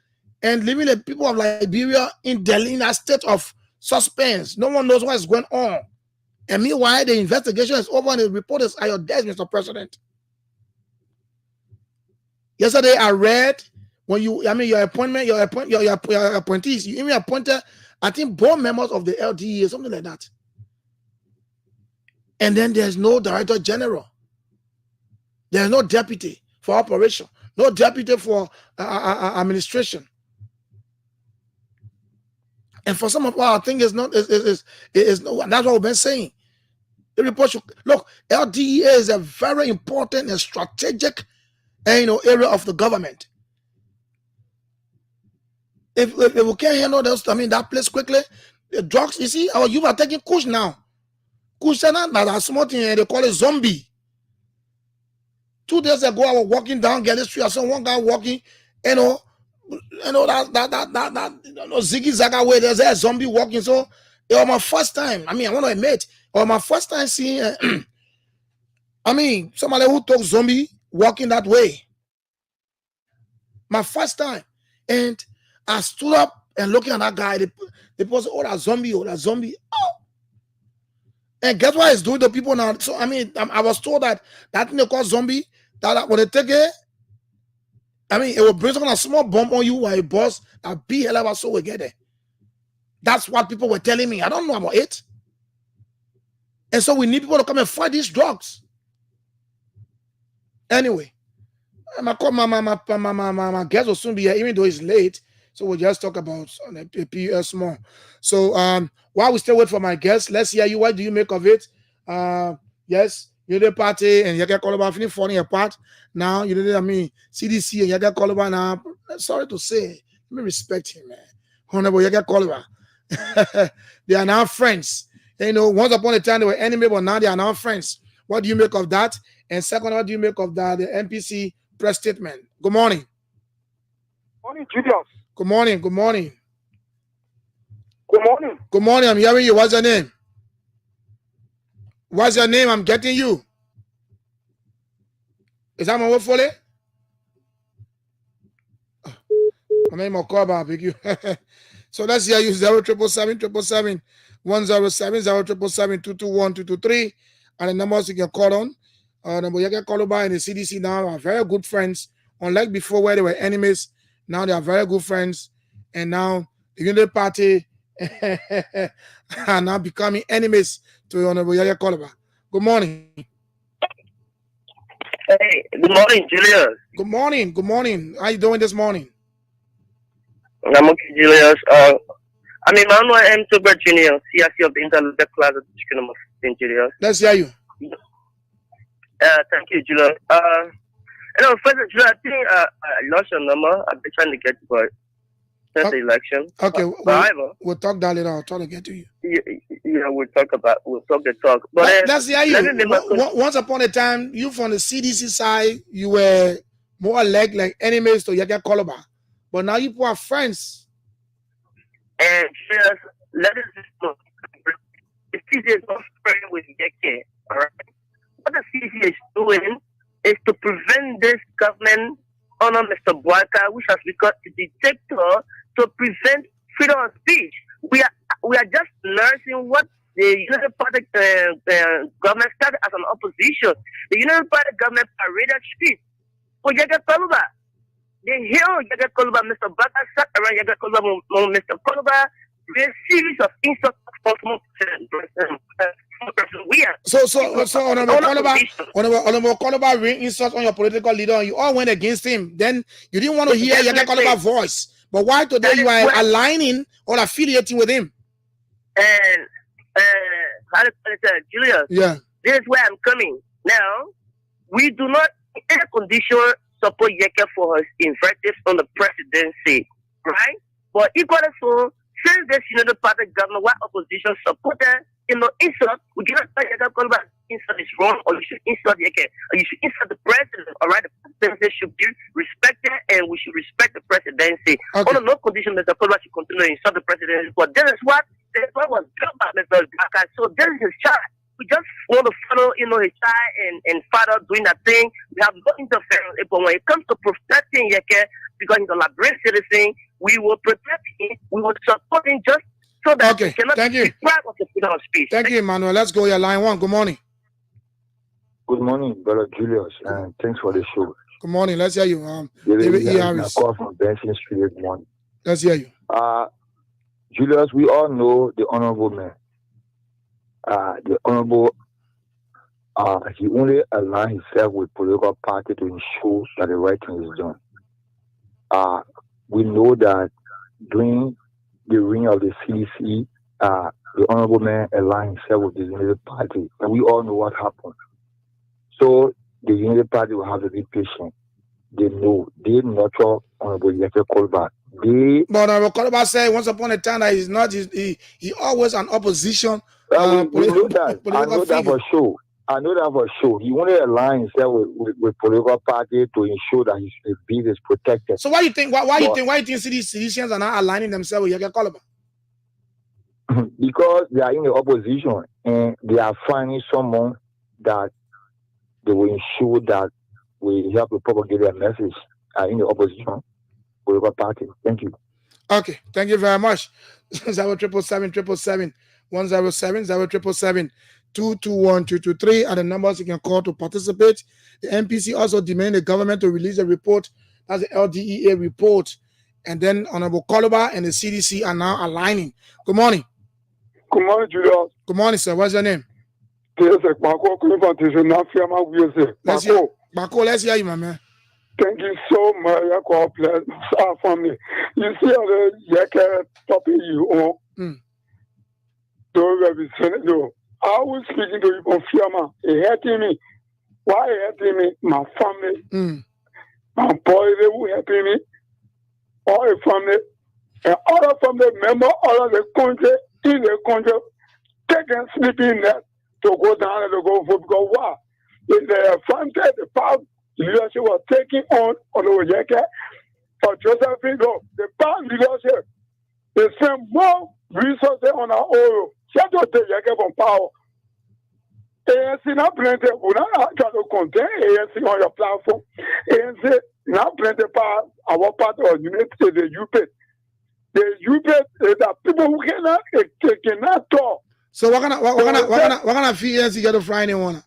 and leaving the people of Liberia in a state of suspense. No one knows what is going on. And meanwhile, the investigation is over and the report is at your desk, Mr. President. Yesterday, I read when your appointees, you even appointed, I think, board members of the LDE, something like that. And then there's no director general. There's no deputy for operation, no deputy for administration. And for some of our thing is not, is no, and that's what we've been saying. The report should, look, LDEA is a very important and strategic area of the government. If we can't handle those, that place quickly, the drugs, you see, our youth are taking kush now. Kush now, that's small thing, they call it zombie. 2 days ago, I was walking down Galley Street. I saw one guy walking, that ziggy zaga way. There's a zombie walking. So it was my first time. I want to admit, it was my first time seeing. Somebody who took zombie walking that way. My first time, and I stood up and looking at that guy. The people said, "Oh, that zombie! Oh, that zombie!" Oh. And guess what it's doing to people now? So I was told that thing they call zombie, that when they take it, it will bring a small bomb on you while it bursts. A big hell of a soul will get there. That's what people were telling me. I don't know about it. And so we need people to come and fight these drugs. Anyway, my guest will soon be here, even though it's late. So we'll just talk about a PUS more. So while we still wait for my guest, let's hear you. What do you make of it? Yes, you're the party and you get called about finish falling apart. Now you know CDC and you get called about now. Sorry to say, let me respect him, man. Honorable, you get called about. They are now friends. Once upon a time they were enemies, but now they are now friends. What do you make of that? And second, what do you make of that? The MPC press statement. Good morning. Morning, Julius. Good morning. Good morning. Good morning. Good morning. I'm hearing you. What's your name? What's your name? I'm getting you. Is that my word for it? My name is Okoba. Big you. So let's hear you. 0777 107 0777 221 223. And the numbers you can call on. Number you can call by in the CDC now are very good friends. Unlike before where they were enemies, now they are very good friends. And now the Unity Party are now becoming enemies to Honorable Yaya Koloba. Good morning. Hey, good morning, Julius. Good morning. Good morning. How you doing this morning? I'm okay, Julius. I'm Emmanuel M. Tobert Jr., CRC of the Interlocal Class of the District Julius. Let's hear you. Thank you, Julius. First, Julius, I think I lost your number. I've been trying to get you, but since the election. Okay, however, we'll talk that later. I'll try to get to you. Yeah, we'll talk the talk. But let's hear you. Once upon a time, you from the CDC side, you were more like enemies to Yaya Koloba. But now you are friends. And just let us know. The CDC is not spraying with Yeke, all right? What the CDC is doing is to prevent this government under Mr. Boaka, which has become a dictator, to prevent freedom of speech. We are just nursing what the United Party government started as an opposition. The United Party government paraded speech for Yaya Koloba. They held Yaya Koloba, Mr. Boaka sat around Yaya Koloba, Mr. Koloba, with a series of insults from So Honorable Koloba ring insults on your political leader and you all went against him. Then you didn't want to hear Yaya Koloba's voice. But why today you are aligning or affiliating with him? And how to tell Julius? Yeah. This is where I'm coming. Now, we do not in any condition support Yeke for his invectives on the presidency, right? But equally so, since this United Party government, what opposition supported, insult, we cannot tell Yeke Koloba insult is wrong, or you should insult Yeke, or you should insult the president. All right, the presidency should be respected, and we should respect the presidency. Okay. Under no condition, Mr. Koloba should continue to insult the presidency. But this is what was done by Mr. Boaka. So this is his shot. we just want to follow, his child and father doing that thing. We have no interference. But when it comes to protecting Yeke, because he's a Liberian citizen, we will protect him. We will support him just so that he cannot thank you. be deprived of the freedom of speech. Thank you, Emmanuel. Let's go here. Line 1. Good morning. Good morning, Brother Julius, and thanks for the show. Good morning. Let's hear you. David E. Harris. call from Benson Street this morning. Let's hear you. Julius, we all know the honorable man. The honorable, he only aligned himself with political party to ensure that the right thing is done. We know that during the reign of the CDC, the honorable man aligned himself with the Unity Party, and we all know what happened. So the Unity Party will have to be patient. They know they nurture Honorable Yeke Kolba. But Honorable Kolba said once upon a time that he's not. He always an opposition. We know that. I know that for sure. I know that for sure. He only aligns himself with political party to ensure that his bid is protected. So why you think? Why you think citizens are not aligning themselves with Yeke Kolba? Because they are in the opposition and they are finding someone that they will ensure that we help to propagate their message in the opposition political party. Thank you. Okay, thank you very much. 0777 107 0777 221 223 are the numbers you can call to participate. The MPC also demand the government to release a report. That's the LDEA report. And then Honorable Kolba and the CDC are now aligning. Good morning. Good morning, Julius. Good morning, sir. What's your name? Let's hear, let's hear you, my man. Thank you so much. Our family. You see the Yeke topic you own. I was speaking to you on Fiamma. He hurting me. Why hurting me? My family. My boy, they were helping me. All the family. And other family members, all of the country, in the country, take and sleep in there. To go down and to go for because why? The fronted the power leadership was taking on the Yeke for Josephine. No, the power leadership they spend more resources on our oil. Shut up the Yeke from power. ANC not plenty. We not try to contain ANC on your platform. ANC not plenty power. Our part of unity the UP. The UP the people who cannot talk. So what kind of fee ANC get to Friday one?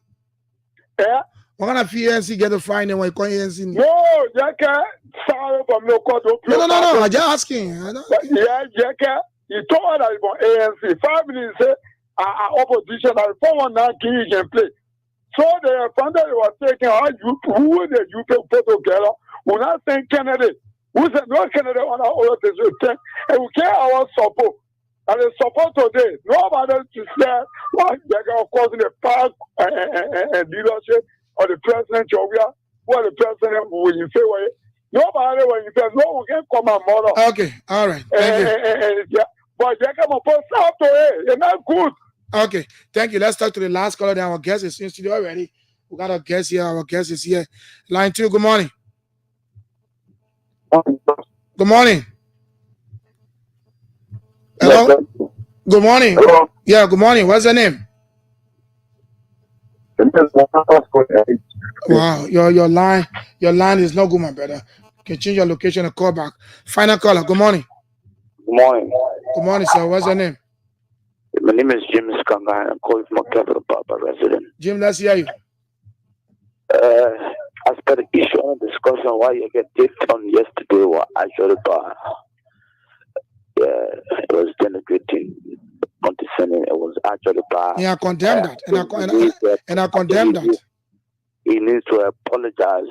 Yeah. What kind of fee ANC get to Friday one? ANC? No, Yeke. Sorry from no court. No. I'm just asking. Yeah, Yeke. He told us about ANC. 5 minutes say opposition and 419 can play. So the funders were taking our who the UK put together. We're not saying Kennedy. Who said no Kennedy on our own and we care our support. And the support today, nobody to say what they're of course in the past and leadership or the president Jovia, what the president will you say way. Nobody when you say no one can come and mother. Okay, all right. Thank you. But they come up post out to it. You're not good. Okay, thank you. Let's talk to the last caller. Then our guest is in studio already. We got our guest here. Our guest is here. Line 2, good morning. Good morning. Hello? Good morning. Hello. Yeah, good morning. What's your name? Wow, your line is not good, my brother. You can change your location and call back. Final caller. Good morning. Good morning. Good morning, sir. What's your name? My name is Jim Skanga. I'm calling from a Capital Papa resident. Jim, let's hear you. As per the issue on discussion, why you get taped on yesterday was actually bad. It was denigrating, condescending. It was actually bad. Yeah, I condemn that. And I condemn that. He needs to apologize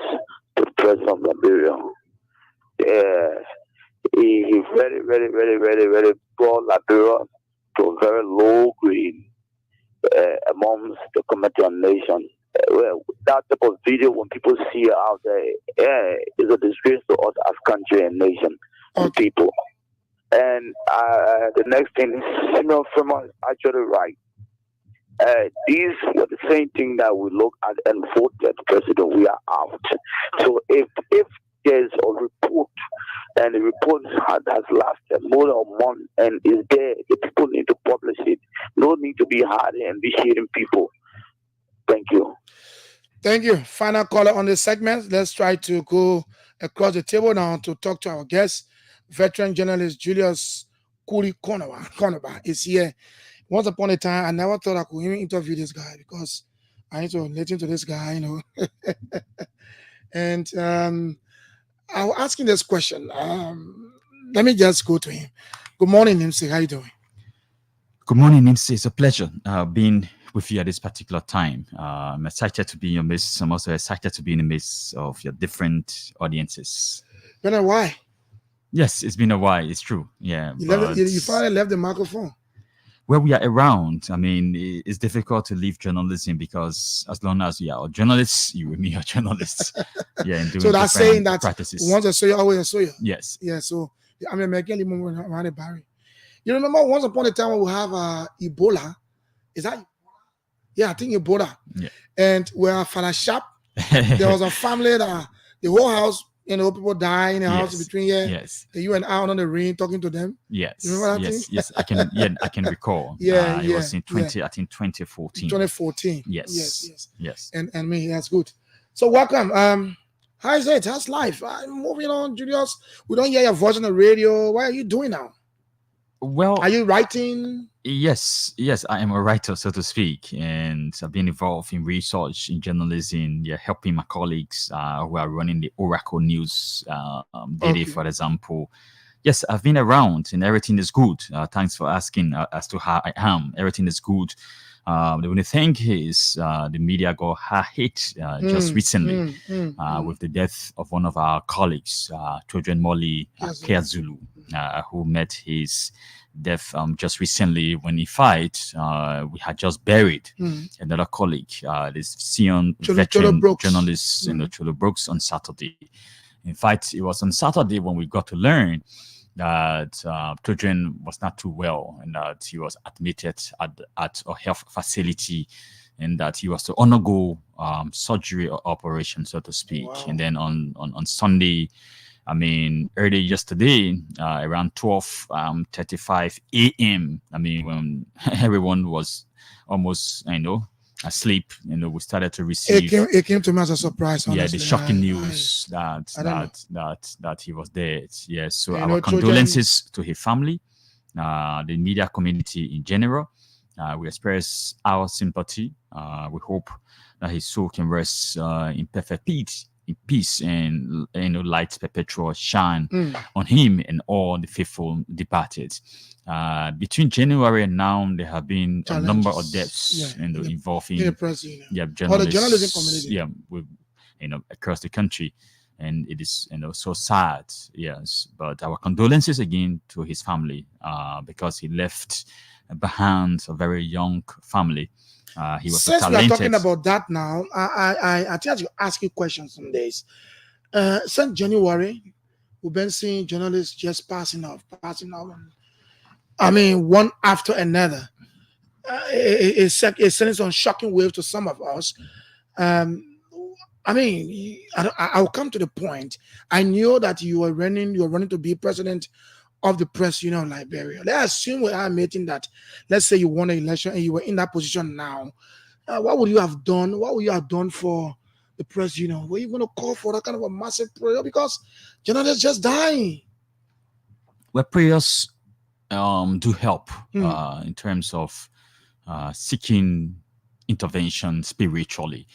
to the president of Liberia. He very, very, very, very, very brought Liberia to a very low grade amongst the Committee on Nations. That type of video, when people see it out there, is a disgrace to us as country and nation and people. And the next thing is, Simeon Fremont is actually right. These were the same thing that we look at and voted president. We are out. So if there's a report and the report has lasted more than a month and is there, the people need to publish it No need to be hard and vitiating people. Thank you. Thank you. Final caller on this segment. Let's try to go across the table now to talk to our guest. Veteran journalist Julius Kuri Konaba is here. Once upon a time, I never thought I could even interview this guy because I need to listen to this guy, you know. And I was asking this question. Let me just go to him. Good morning, Nimsi. How you doing? Good morning, Nimsi. It's a pleasure being with you at this particular time. I'm excited to be in your midst. I'm also excited to be in the midst of your different audiences. Been a while. Yes, it's been a while. It's true. Yeah. You finally left the microphone. Where we are around, I mean, it's difficult to leave journalism because as long as you are journalists, you remain a journalist. Yeah. And doing So that's saying that practices. once I saw you, always I saw you. Yes. Yeah. So I'm American around the Barry. You remember once upon a time when we have Ebola? Is that? Yeah, I think Ebola. Yeah. And we're Fala Shop. There was a family that the whole house, you know, people die in the house between here. Yes. You and I on the ring talking to them. Yes. You remember that thing? Yes. I can. Yeah, I can recall. It was in 2014. 2014. Yes. And me, that's good. So welcome. How is it? How's life? Moving on, Julius. We don't hear your voice on the radio. What are you doing now? Well, are you writing? Yes, I am a writer, so to speak, and I've been involved in research in journalism, helping my colleagues who are running the Oracle News daily, for example. Yes, I've been around, and everything is good. Thanks for asking as to how I am. Everything is good. The only thing is the media got hit just recently with the death of one of our colleagues, Trojan Molly Keazulu, who met his death just recently when he fight. We had just buried another colleague, this Sion veteran journalist, Cholo Brooks, on Saturday. In fact, it was on Saturday when we got to learn that Trojan was not too well and that he was admitted at a health facility and that he was to undergo surgery or operation, so to speak. Wow. And then on Sunday, I mean, early yesterday, around 12:35 a.m., I mean, when everyone was almost, asleep, we started to receive. It came to me as a surprise. Honestly. Yeah, the shocking news that he was dead. Yes, so our condolences to his family, the media community in general. We express our sympathy. We hope that his soul can rest in perfect peace, and light perpetual shine on him and all the faithful departed. Between January and now, there have been a number of deaths involving journalists, the journalism community. With, across the country, and it is so sad. Yes, but our condolences again to his family because he left behind a very young family. He was Since talented. we are talking about that now, I think I should ask you questions some days. Since January, we've been seeing journalists just passing off. I mean, one after another. It's sending some shocking wave to some of us. I mean, I'll come to the point. I knew that you were running to be president of the Press Union of Liberia. Let's assume we are admitting that, let's say you won an election and you were in that position now. What would you have done? What would you have done for the Press Union? Were you going to call for that kind of a massive prayer? Because journalists just dying. Well, prayers do help in terms of seeking intervention spiritually.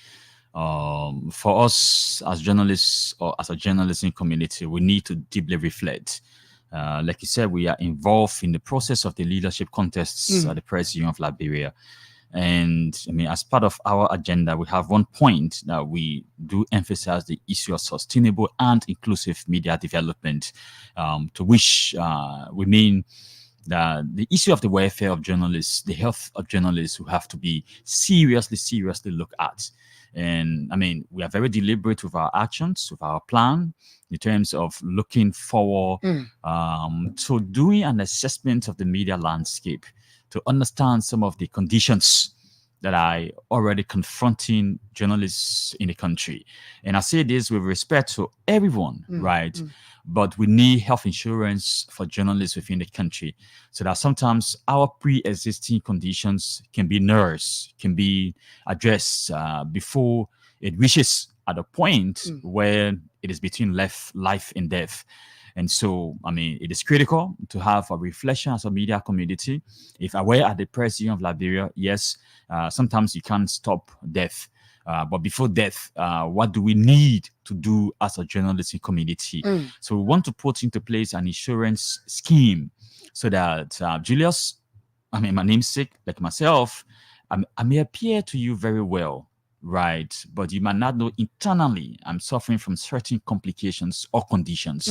For us as journalists or as a journalism community, we need to deeply reflect. Like you said, we are involved in the process of the leadership contests at the Press Union of Liberia. And I mean, as part of our agenda, we have one point that we do emphasize the issue of sustainable and inclusive media development, to which we mean that the issue of the welfare of journalists, the health of journalists who have to be seriously looked at. And I mean, we are very deliberate with our actions, with our plan, in terms of looking forward to doing an assessment of the media landscape, to understand some of the conditions that are already confronting journalists in the country. And I say this with respect to everyone, right? But we need health insurance for journalists within the country, so that sometimes our pre-existing conditions can be nursed, can be addressed before it reaches at a point where it is between life and death. And so, I mean, it is critical to have a reflection as a media community. If I were at the President of Liberia, yes, sometimes you can't stop death. But before death, what do we need to do as a journalistic community? So we want to put into place an insurance scheme so that Julius, I mean, my namesake, like myself, I may appear to you very well, right? But you might not know internally I'm suffering from certain complications or conditions.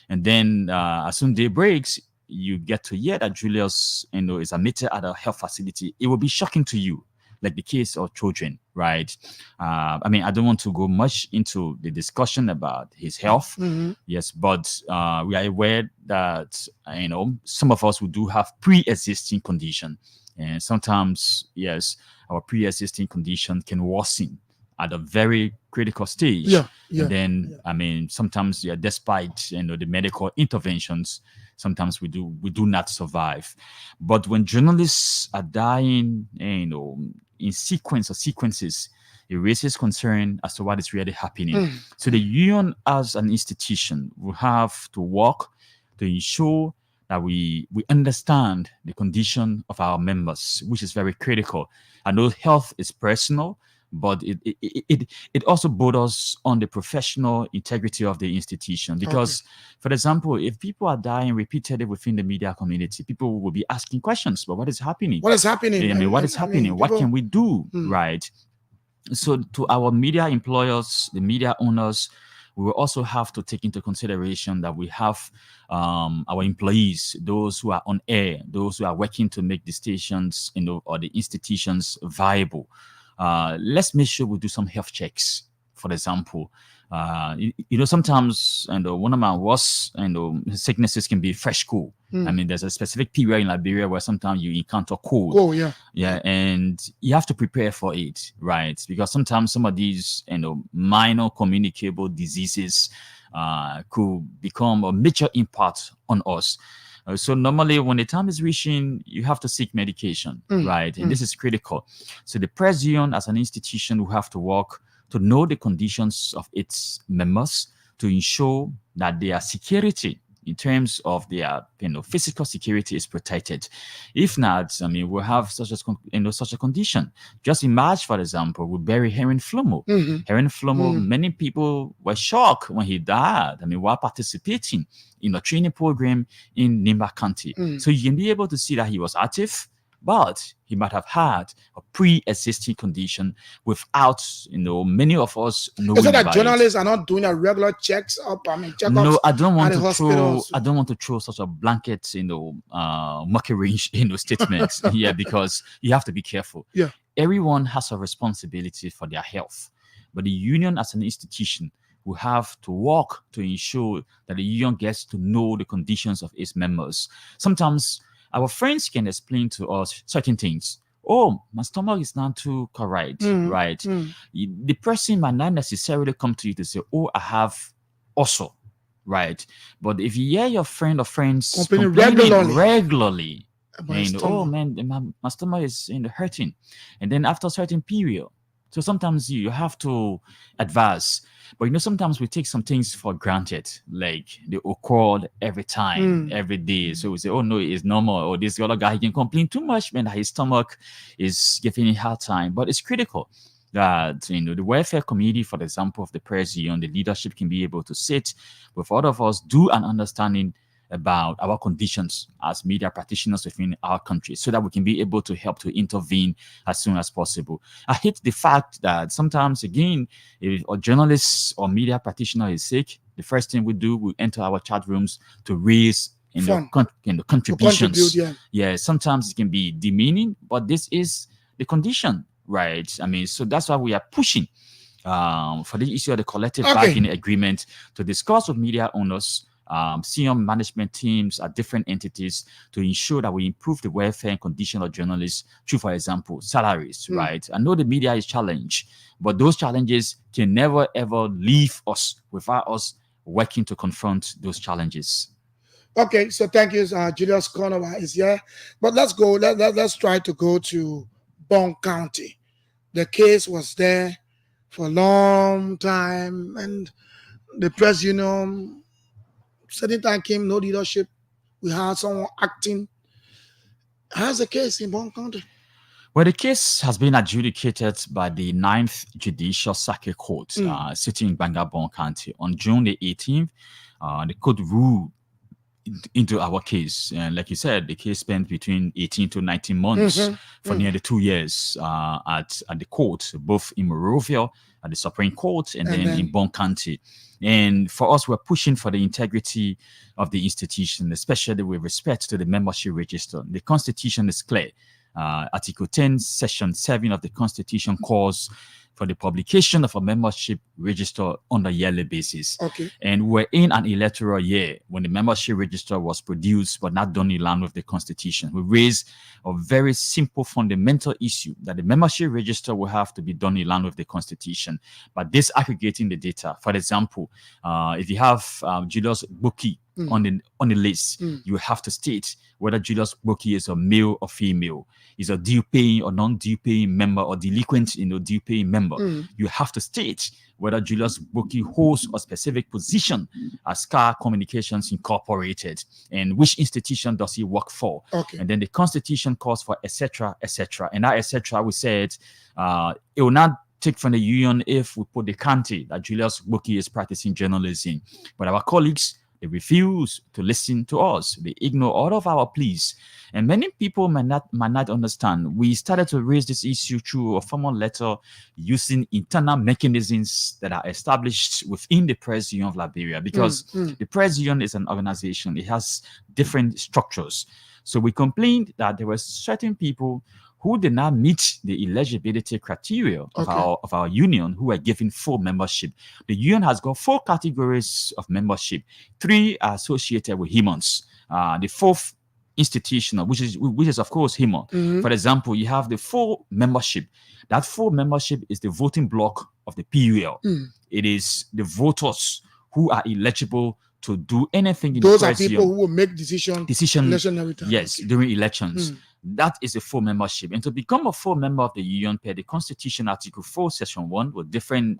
And then as soon day breaks, you get to hear that Julius, is admitted at a health facility. It will be shocking to you, like the case of children, right? I mean, I don't want to go much into the discussion about his health. Yes, but we are aware that, some of us who do have pre-existing condition. And sometimes, yes, our pre-existing condition can worsen at a very critical stage. And then, I mean, sometimes, despite the medical interventions, sometimes we do not survive. But when journalists are dying, in sequences, it raises concern as to what is really happening. So the union as an institution will have to work to ensure that we understand the condition of our members, which is very critical. I know health is personal, but it also borders on the professional integrity of the institution. Because, for example, if people are dying repeatedly within the media community, people will be asking questions, but what is happening? What is happening? I mean, what is happening? People, what can we do, right? So to our media employers, the media owners, we will also have to take into consideration that we have our employees, those who are on air, those who are working to make the stations, or the institutions viable. Let's make sure we do some health checks. For example, sometimes, one of my worst, sicknesses can be fresh cold. I mean, there's a specific period in Liberia where sometimes you encounter cold. Oh, yeah. Yeah, and you have to prepare for it, right? Because sometimes some of these, minor communicable diseases could become a major impact on us. So normally when the time is reaching, you have to seek medication, right? And this is critical. So the press union as an institution will have to work to know the conditions of its members to ensure that their security in terms of their physical security is protected. If not, I mean, we'll have such a condition. Just imagine, for example, we bury Heron Flomo. Heron Flomo, many people were shocked when he died. I mean, while participating in a training program in Nimba County. So you can be able to see that he was active, but he might have had a pre-existing condition without, many of us knowing Is it that about journalists are not doing a regular checks up? I mean, checkups. No, I don't want at the to hospitals? throw. I don't want to throw such a blanket, mockery, statements. Yeah, because you have to be careful. Yeah. Everyone has a responsibility for their health, but the union as an institution will have to work to ensure that the union gets to know the conditions of its members. Sometimes our friends can explain to us certain things. Oh, my stomach is not too correct, right? The person might not necessarily come to you to say, oh, I have also, right? But if you hear your friend or friends complaining regularly, and oh man, my stomach is hurting, and then after a certain period, so sometimes you have to advise. But sometimes we take some things for granted, like they occur every time, every day. So we say, oh no, it's normal. Or this other guy, he can complain too much, man, that his stomach is giving him a hard time. But it's critical that the welfare committee, for example, of the press union, the leadership can be able to sit with all of us, do an understanding about our conditions as media practitioners within our country, so that we can be able to help to intervene as soon as possible. I hate the fact that sometimes, again, if a journalist or media practitioner is sick, the first thing we do, we enter our chat rooms to raise the contributions. Yeah, sometimes it can be demeaning, but this is the condition, right? I mean, so that's why we are pushing for the issue of the collective bargaining agreement to discuss with media owners senior management teams at different entities to ensure that we improve the welfare and condition of journalists through, for example, salaries, right? I know the media is challenged, but those challenges can never ever leave us without us working to confront those challenges. Okay, so thank you. Julius Conover is here, but let's go. Let's try to go to Bond County. The case was there for a long time, and the press union, certain time came, no leadership. We had someone acting. How's the case in Bond County? Well, the case has been adjudicated by the 9th Judicial Circuit Court, sitting in Banga, Bond County. On June the 18th, the court ruled into our case. And like you said, the case spent between 18 to 19 months for nearly 2 years at the court, both in Monrovia, at the Supreme Court, and then in Bond County. And for us, we're pushing for the integrity of the institution, especially with respect to the membership register. The Constitution is clear. Article 10, Section 7 of the Constitution calls for the publication of a membership register on a yearly basis. Okay. And we're in an electoral year when the membership register was produced but not done in line with the Constitution. We raised a very simple fundamental issue that the membership register will have to be done in line with the Constitution. But disaggregating the data, for example, if you have Julius Boki on the list, you have to state whether Julius Boki is a male or female, is a due paying or non-due paying member, or delinquent, due paying member. You have to state whether Julius Boki holds a specific position at Scar Communications Incorporated, and which institution does he work for. Okay. And then the Constitution calls for etc., etc. And that etc., we said it will not take from the union if we put the county that Julius Boki is practicing journalism. But our colleagues, they refuse to listen to us. They ignore all of our pleas. And many people might not understand. We started to raise this issue through a formal letter using internal mechanisms that are established within the Press Union of Liberia, because the Press Union is an organization. It has different structures. So we complained that there were certain people who did not meet the eligibility criteria of our union, who were given full membership. The union has got 4 categories of membership. 3 are associated with HIMONs. The 4th institutional, which is of course HIMON. For example, you have the full membership. That full membership is the voting block of the PUL. It is the voters who are eligible to do anything in Those the are Press people Union. who will make decision election every time. Yes, during elections. That is a full membership. And to become a full member of the union per the Constitution, Article 4, Section 1, with different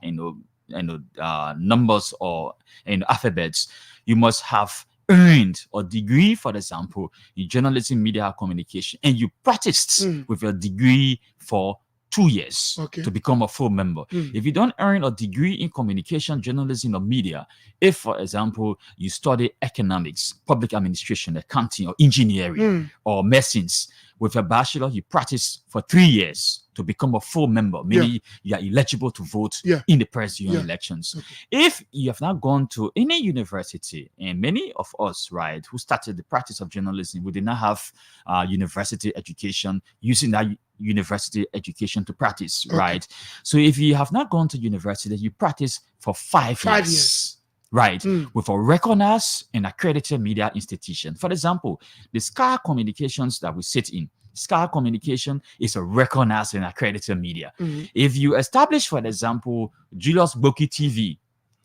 numbers or alphabets, you must have earned a degree, for example, in journalism, media, communication, and you practiced with a degree for 2 years to become a full member. If you don't earn a degree in communication, journalism, or media, if, for example, you study economics, public administration, accounting, or engineering, or medicine, with a bachelor, you practice for 3 years to become a full member, meaning you are eligible to vote in the Press Union elections. If you have not gone to any university, and many of us, right, who started the practice of journalism, we did not have university education, using that university education to practice, right? So if you have not gone to university, you practice for 5 years. Right, with a recognized and accredited media institution. For example, the Scar Communications that we sit in, Scar Communication is a recognized and accredited media. If you establish, for example, Julius Boki TV,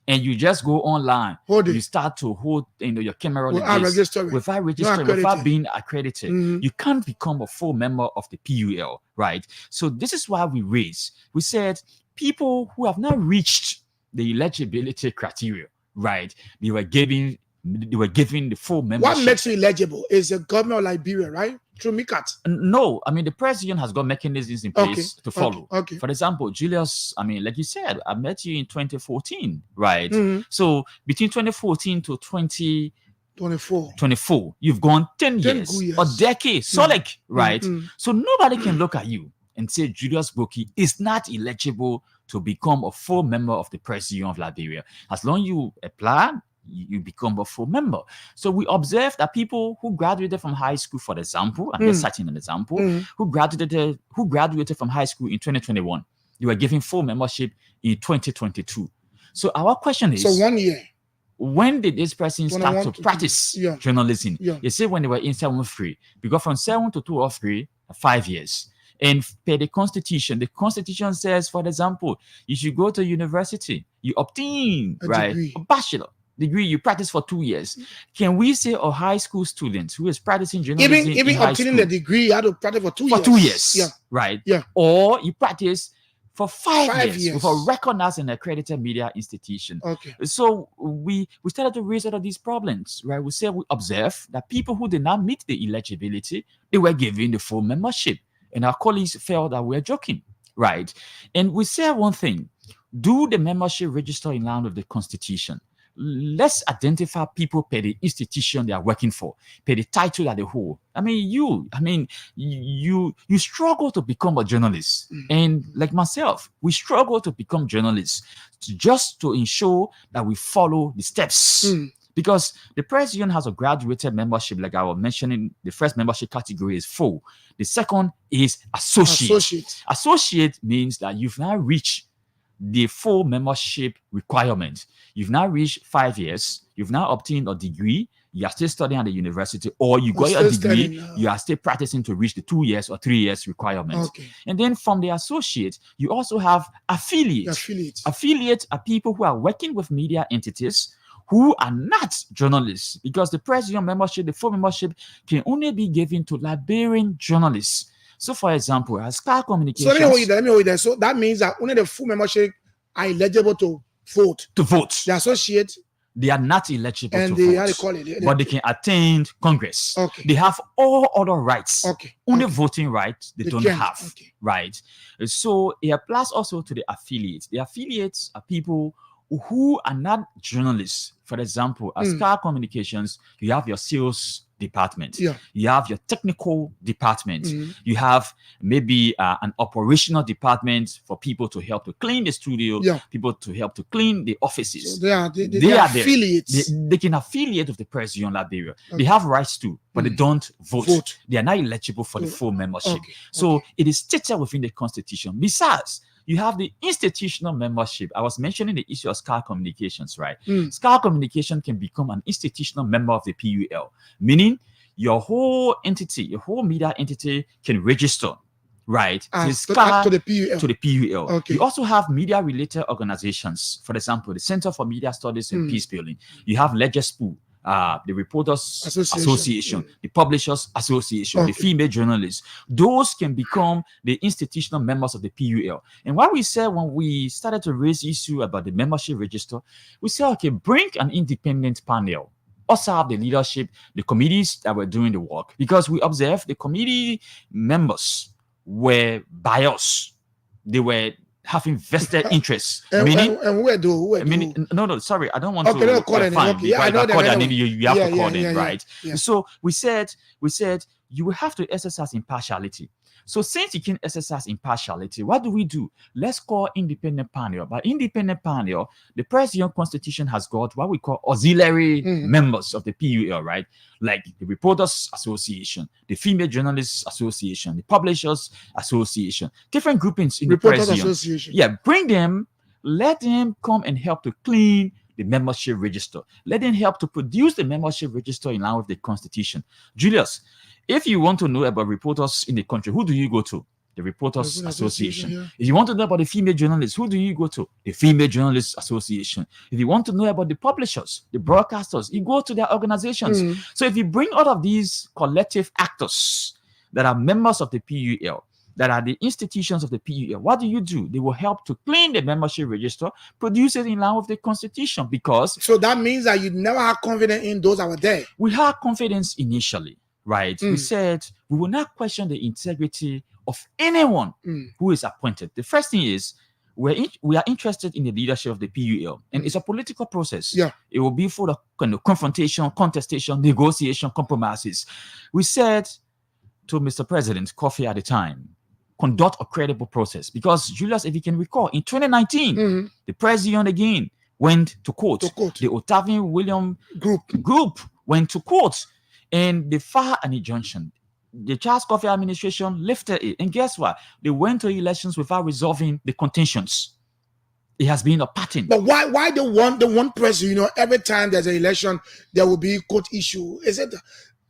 and you just go online, you start to hold your camera without registering, without being accredited, you can't become a full member of the PUL, right? So this is why we said people who have not reached the eligibility criteria, right, they were given the full membership. What makes you eligible is the government of Liberia, right? Through MICAT. No, I mean, the Press Union has got mechanisms in place to follow. For example, Julius, I mean, like you said, I met you in 2014, right? So between 2014 to 2024, you've gone 10 years, a decade, solid, right? So nobody can look at you and say Julius Boki is not eligible to become a full member of the Press Union of Liberia. As long as you apply, you become a full member. So we observe that people who graduated from high school, for example, and just citing an example, who graduated from high school in 2021, you were given full membership in 2022. So our question is, so 1 year. when did this person When I start want to to do- practice yeah. journalism? Yeah. They say when they were in 7-3, because from 7 to 203, 5 years. And per the constitution says, for example, you should go to university, you obtain A degree. a bachelor degree, you practice for 2 years. Can we say a high school student who is practicing journalism Even in high obtaining school the degree, you had to practice for 2 years. for 2 years, Yeah. right? Yeah. Or you practice for 5 5 years, years. with a recognized and accredited media institution. Okay. So we started to raise all of these problems, right? We observe that people who did not meet the eligibility, they were given the full membership. And our colleagues felt that we're joking, right? And we said one thing: do the membership register in line with the constitution. Let's identify people per the institution they are working for, per the title that they hold. You struggle to become a journalist. And like myself, we struggle to become journalists just to ensure that we follow the steps. Because the press union has a graduated membership, like I was mentioning. The first membership category is full. The second is associate. Associate means that you've now reached the full membership requirement. You've now reached 5 years. You've now obtained a degree. You are still studying at the university, or you got your degree. You are still practicing to reach the 2 years or 3 years requirement. Okay. And then from the associate, you also have affiliates. Affiliates are people who are working with media entities who are not journalists, because the press union membership, the full membership, can only be given to Liberian journalists. So, for example, as Sky Communications. So let me hold you there. So that means that only the full membership are eligible to vote. The associate, they are not eligible and to they vote, how they call it? but they can attend Congress. Okay. They have all other rights. Okay. Only voting rights they don't can't. have. Right. So it applies also to the affiliates. The affiliates are people who are not journalists. For example, as Sky Communications, you have your sales department. Yeah. You have your technical department. You have maybe an operational department for people to help to clean the studio, people to help to clean the offices. So they are there. affiliates. They can affiliate with the press union Liberia. They have rights too, but they don't vote. They are not eligible for the full membership. So it is stated within the constitution. Besides, you have the institutional membership. I was mentioning the issue of Sky Communications, right? Sky Communication can become an institutional member of the PUL, meaning your whole entity, your whole media entity can register, right? To the PUL. Okay. You also have media-related organizations. For example, the Center for Media Studies and Peace Building. You have Legispool, the Reporters Association, the Publishers Association, the Female Journalists. Those can become the institutional members of the PUL. And what we said when we started to raise issue about the membership register, we said, okay, bring an independent panel. Also have the leadership, the committees that were doing the work. Because we observed the committee members were biased. They were having vested interests. And who No, sorry, I don't want to. I know call their name. You have to call them, right? Yeah. So we said you will have to exercise impartiality. So since you can exercise impartiality, what do? Let's call independent panel. By independent panel, the press union constitution has got what we call auxiliary members of the PUL, right? Like the Reporters Association, the Female Journalists Association, the Publishers Association, different groupings in the press union. Association. Yeah, bring them, let them come and help to clean the membership register. Let them help to produce the membership register in line with the constitution. Julius, if you want to know about reporters in the country, who do you go to? The Reporters Association. Yeah. If you want to know about the female journalists, who do you go to? The Female Journalists Association. If you want to know about the publishers, the broadcasters, you go to their organizations. So if you bring all of these collective actors that are members of the PUL, that are the institutions of the PUL, what do? They will help to clean the membership register, produce it in line with the constitution. Because so that means that you never had confidence in those that were there. We had confidence initially. Right. We said we will not question the integrity of anyone who is appointed. The first thing is we are interested in the leadership of the PUL, and it's a political process. Yeah. It will be full of kind of confrontation, contestation, negotiation, compromises. We said to Mr. President Kofi at the time, conduct a credible process. Because Julius, if you can recall, in 2019, the press union again went to court. The Otavian William group went to court. And they filed an injunction. The Charles Kofi administration lifted it. And guess what? They went to elections without resolving the contentions. It has been a pattern. But why the one person, every time there's an election, there will be court issue? Is it?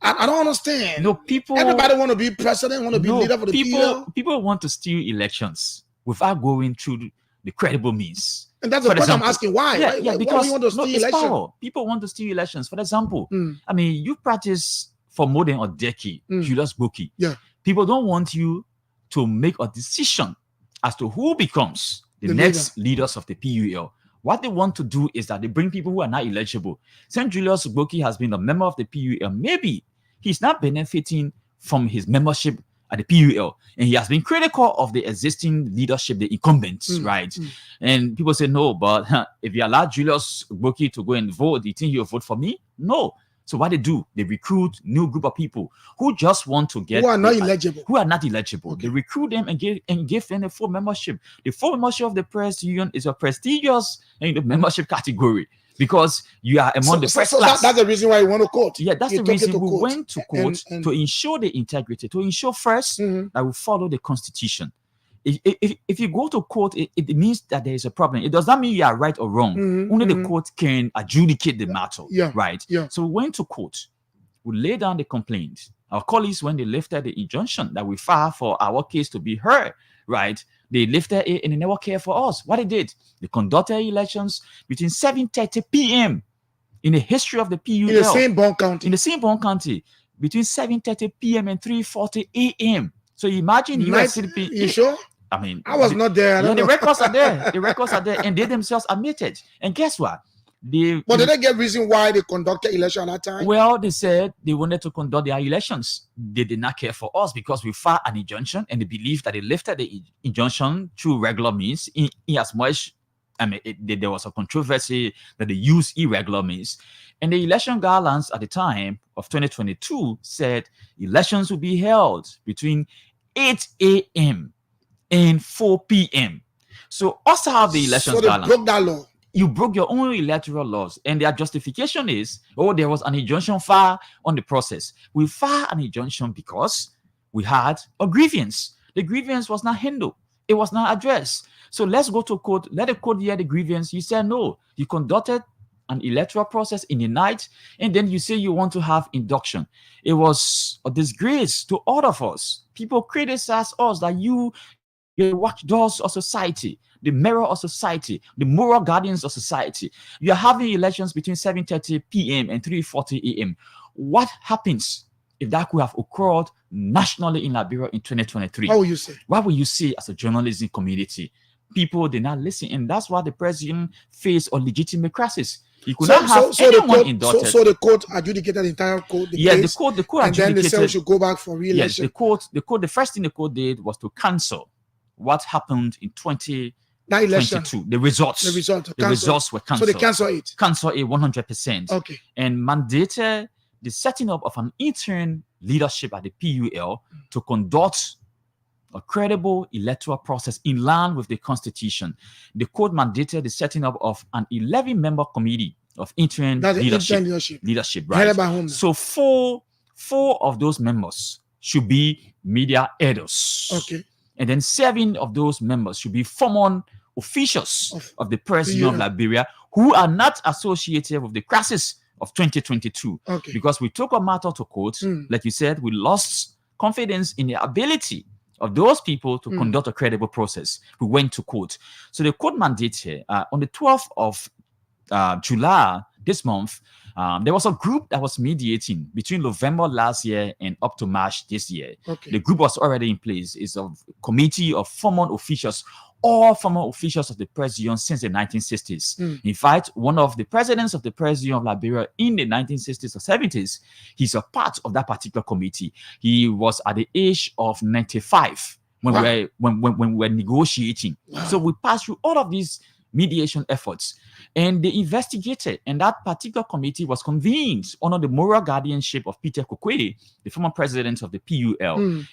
I don't understand. No, everybody want to be president, want to be leader for the people. People want to steal elections without going through the credible means. And that's the question I'm asking. Why? Because why want to steal it's power. People want to steal elections. For example, I mean, you practice for more than a decade, Julius Boki. Yeah. People don't want you to make a decision as to who becomes the next leaders of the PUL. What they want to do is that they bring people who are not eligible. St. Julius Boki has been a member of the PUL. Maybe he's not benefiting from his membership at the PUL, and he has been critical of the existing leadership, the incumbents, right? And people say, no, but if you allow Julius Boki to go and vote, do you think he'll vote for me? No. So what they do, they recruit new group of people who just want to get who are not eligible. Okay. They recruit them and give them a full membership. The full membership of the press union is a prestigious membership category because you are among the first class. That's the reason why you want to court. Yeah, that's the reason we went to court to ensure the integrity, to ensure first that we follow the constitution. If you go to court, it means that there is a problem. It does not mean you are right or wrong. Only the court can adjudicate the matter, right? Yeah. So we went to court. We laid down the complaint. Our colleagues, when they lifted the injunction that we filed for our case to be heard, right? They lifted it and they never cared for us. What they did, they conducted elections between 7:30 p.m. in the history of the PUL. In the same Bond County. In the same Bond County, between 7:30 p.m. and 3:40 a.m. So imagine you sure? I mean, I was not there. The records are there. The records are there, and they themselves admitted. And guess what? But did they get reason why they conducted election at that time? Well, they said they wanted to conduct their elections. They did not care for us because we filed an injunction, and they believed that they lifted the injunction through regular means. In as much, there was a controversy that they used irregular means. And the election guidelines at the time of 2022 said elections will be held between 8 a.m. and 4 p.m. So us have the election guidelines. Broke that law. You broke your own electoral laws, and their justification is, there was an injunction filed on the process. We filed an injunction because we had a grievance. The grievance was not handled. It was not addressed. So let's go to court. Let the court hear the grievance. You said no. You conducted an electoral process in the night, and then you say you want to have induction. It was a disgrace to all of us. People criticize us that you're the watchdogs of society, the mirror of society, the moral guardians of society. You are having elections between 7:30 p.m. and 3:40 a.m. What happens if that could have occurred nationally in Liberia in 2023? What will you say? What will you say as a journalism community? People did not listen, and that's why the president faced a legitimate crisis. He could not have anyone indicted. So the court adjudicated the entire court. The court adjudicated. And then they said we should go back for re-election. Yes, the first thing the court did was to cancel what happened in 2022. The results were cancelled. So they cancel it. Cancel it 100%. Okay. And mandated the setting up of an interim leadership at the PUL to conduct a credible electoral process in line with the Constitution. The court mandated the setting up of an 11-member committee of interim leadership, right? So four of those members should be media editors. Okay. And then 7 of those members should be former officials of the Press Union of Liberia who are not associated with the crisis of 2022. Okay. Because we took a matter to court, like you said, we lost confidence in the ability of those people to conduct a credible process. We went to court. So the court mandated on the 12th of July this month, there was a group that was mediating between November last year and up to March this year. Okay. The group was already in place. It's a committee of former officials, all former officials of the Press Union since the 1960s. In fact, one of the presidents of the Press Union of Liberia in the 1960s or 70s, he's a part of that particular committee. He was at the age of 95 when we were negotiating. Wow. So we passed through all of these mediation efforts, and they investigated, and that particular committee was convened under the moral guardianship of Peter Kokwede, the former president of the PUL.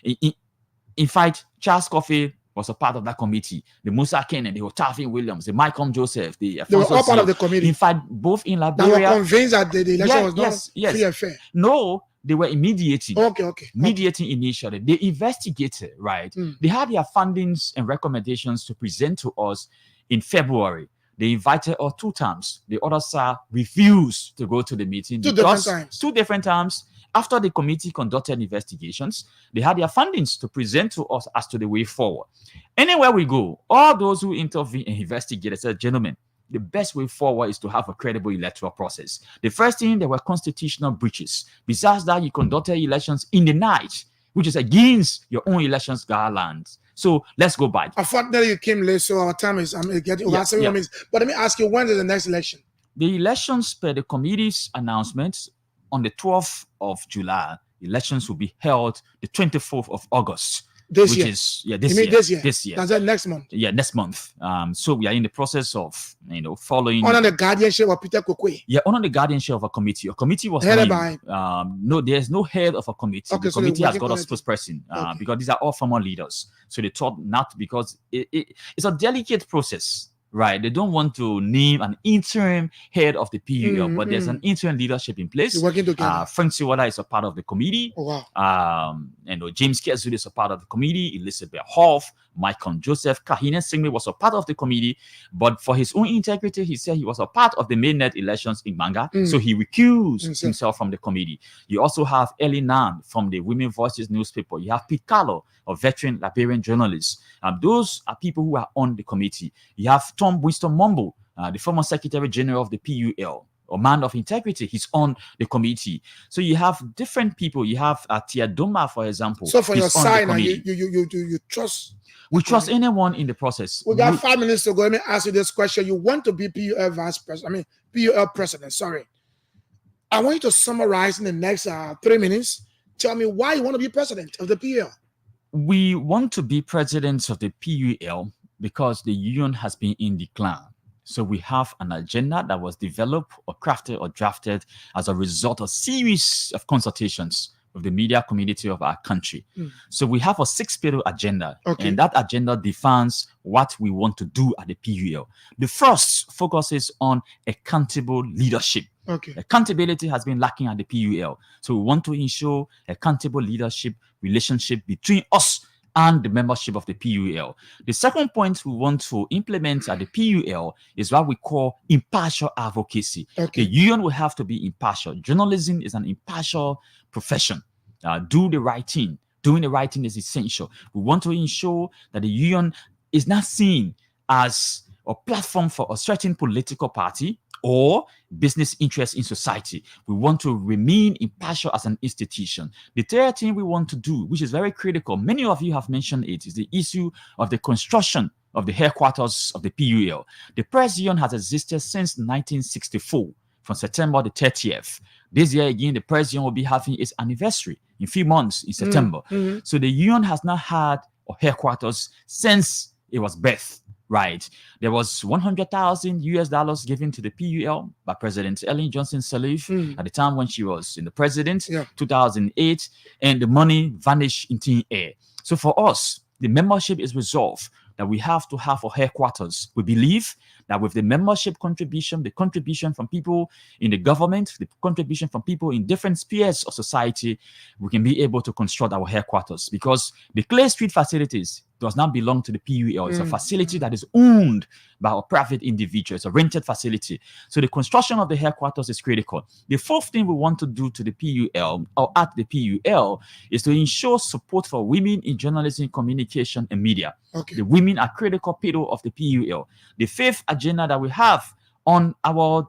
In fact, Charles Coffey was a part of that committee. The Musa Kennedy, the Otafin Williams, the Malcolm Joseph, they were all part of the committee. In fact, both in Liberia, they were convinced that the election was not free and fair. No, they were mediating. Okay. Mediating initially. They investigated, right? They had their findings and recommendations to present to us in February. They invited us 2 times. The other side refused to go to the meeting. Two different times. After the committee conducted investigations, they had their findings to present to us as to the way forward. Anywhere we go, all those who intervene and investigate said, gentlemen, the best way forward is to have a credible electoral process. The first thing, there were constitutional breaches. Besides that, you conducted elections in the night, which is against your own elections guidelines. So let's go back. Unfortunately, you came late, so our time is getting over 7 minutes. But let me ask you, when is the next election? The elections per the committee's announcement on the 12th of July. Elections will be held the 24th of August. This year? This year. This year. That's that next month? Yeah, next month. So we are in the process of, following. Under the guardianship of Peter Kokwe? Yeah, under the guardianship of a committee. A committee was headed named. No, there's no head of a committee. Okay, the so committee the has got a working spokesperson because these are all former leaders. So they thought not, because it's a delicate process. Right, they don't want to name an interim head of the PUL, but there's an interim leadership in place. Working together. Frank Siwala is a part of the committee. Oh, wow. James Kezud is a part of the committee. Elizabeth Hoff, Michael Joseph, Kahine Singme was a part of the committee. But for his own integrity, he said he was a part of the mainnet elections in Manga. So he recused himself from the committee. You also have Ellie Nan from the Women Voices newspaper. You have Pete Carlo, a veteran Liberian journalist. Those are people who are on the committee. You have Tom Winston Mumble, the former Secretary General of the PUL, a man of integrity. He's on the committee. So you have different people. You have Tia Doma, for example. So for your side, you trust? We trust anyone in the process. We got 5 minutes to go. Let me ask you this question. You want to be PUL PUL president, sorry. I want you to summarize in the next 3 minutes. Tell me why you want to be president of the PUL. We want to be president of the PUL because the union has been in decline. So we have an agenda that was developed or crafted or drafted as a result of a series of consultations with the media community of our country. So we have a 6-pillar agenda, and that agenda defines what we want to do at the PUL. The first focuses on accountable leadership. Accountability has been lacking at the PUL. So we want to ensure accountable leadership relationship between us and the membership of the PUL. The second point we want to implement at the PUL is what we call impartial advocacy. The union will have to be impartial. Journalism is an impartial profession. Do the right thing. Doing the right thing is essential. We want to ensure that the union is not seen as a platform for a certain political party or business interests in society. We want to remain impartial as an institution. The third thing we want to do, which is very critical, many of you have mentioned it, is the issue of the construction of the headquarters of the PUL. The press union has existed since 1964, from September the 30th. This year again, the press union will be having its anniversary in a few months in September. So the union has not had a headquarters since it was birthed. Right. There was $100,000 given to the PUL by President Ellen Johnson Sirleaf at the time when she was in the president, 2008, and the money vanished in thin air. So for us, the membership is resolved that we have to have a headquarters. We believe that with the membership contribution, the contribution from people in the government, the contribution from people in different spheres of society, we can be able to construct our headquarters, because the Clay Street facilities does not belong to the PUL. It's a facility that is owned by a private individual. It's a rented facility. So the construction of the headquarters is critical. The fourth thing we want to do to the PUL or at the PUL is to ensure support for women in journalism, communication, and media. The women are critical pillar of the PUL. The fifth agenda that we have on our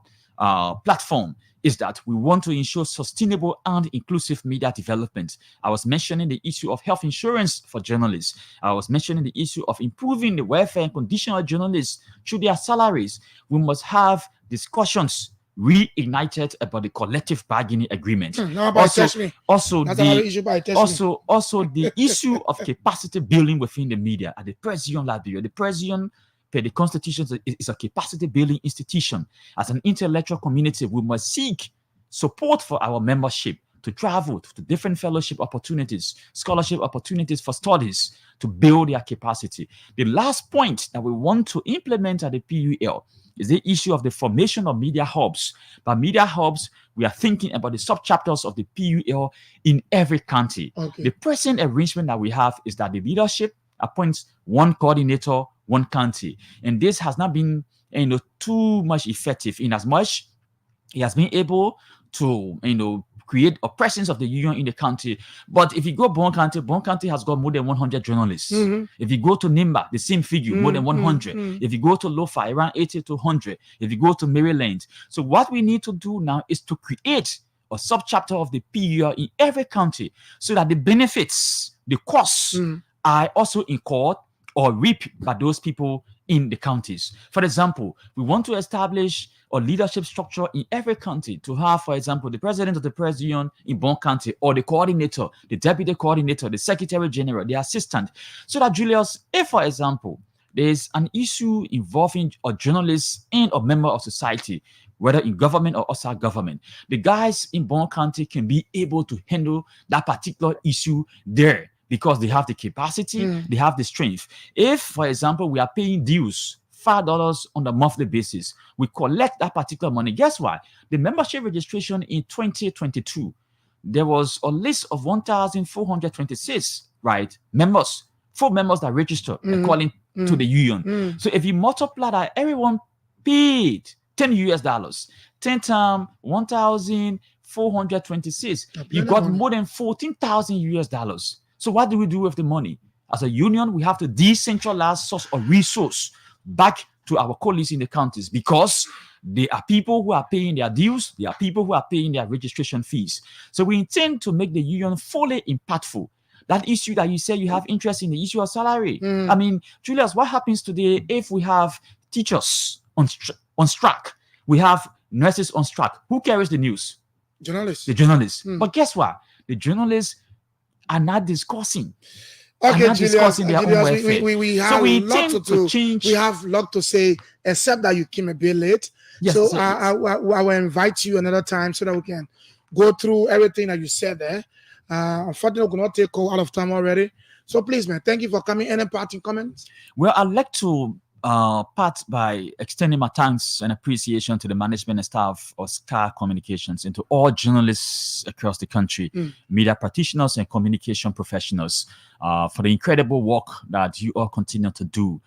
platform is that we want to ensure sustainable and inclusive media development. I was mentioning the issue of health insurance for journalists. I was mentioning the issue of improving the welfare and condition of journalists through their salaries. We must have discussions reignited about the collective bargaining agreement. Also the issue of capacity building within the media. At the Press Union Liberia, the Press Union, per the Constitution, is a capacity building institution. As an intellectual community, we must seek support for our membership to travel to different fellowship opportunities, scholarship opportunities for studies, to build their capacity. The last point that we want to implement at the PUL is the issue of the formation of media hubs. By media hubs, we are thinking about the sub-chapters of the PUL in every county. The present arrangement that we have is that the leadership appoints one coordinator one county. And this has not been too much effective, in as much he has been able to create a presence of the union in the county. But if you go Bon County has got more than 100 journalists. If you go to Nimba, the same figure, more than 100. If you go to Lofa, around 80 to 100. If you go to Maryland. So what we need to do now is to create a subchapter of the PUR in every county so that the benefits, the costs are also incurred or reaped by those people in the counties. For example, we want to establish a leadership structure in every county to have, for example, the president of the press union in Bon County, or the coordinator, the deputy coordinator, the secretary general, the assistant. So that, Julius, if, for example, there's an issue involving a journalist and a member of society, whether in government or outside government, the guys in Bon County can be able to handle that particular issue there because they have the capacity, they have the strength. If, for example, we are paying dues, $5 on a monthly basis, we collect that particular money. Guess what? The membership registration in 2022, there was a list of 1,426, right? Members, full members that registered according to the union. So if you multiply that, everyone paid $10, 10 times 1,426, you got more than $14,000. So what do we do with the money? As a union, we have to decentralize source of resource back to our colleagues in the counties, because there are people who are paying their dues, there are people who are paying their registration fees. So we intend to make the union fully impactful. That issue that you say you have interest in, the issue of salary. I mean, Julius, what happens today if we have teachers on strike? We have nurses on strike. Who carries the news? Journalists. The journalists. But guess what? The journalists are not discussing. Okay, Julius, we have so lot to change. We have a lot to say, except that you came a bit late. Yes, so I will invite you another time so that we can go through everything that you said there. Unfortunately, we could not take out of time already. So please, man, thank you for coming. Any parting comments? Well, I'd like to part by extending my thanks and appreciation to the management and staff of Star Communications and to all journalists across the country, media practitioners and communication professionals, for the incredible work that you all continue to do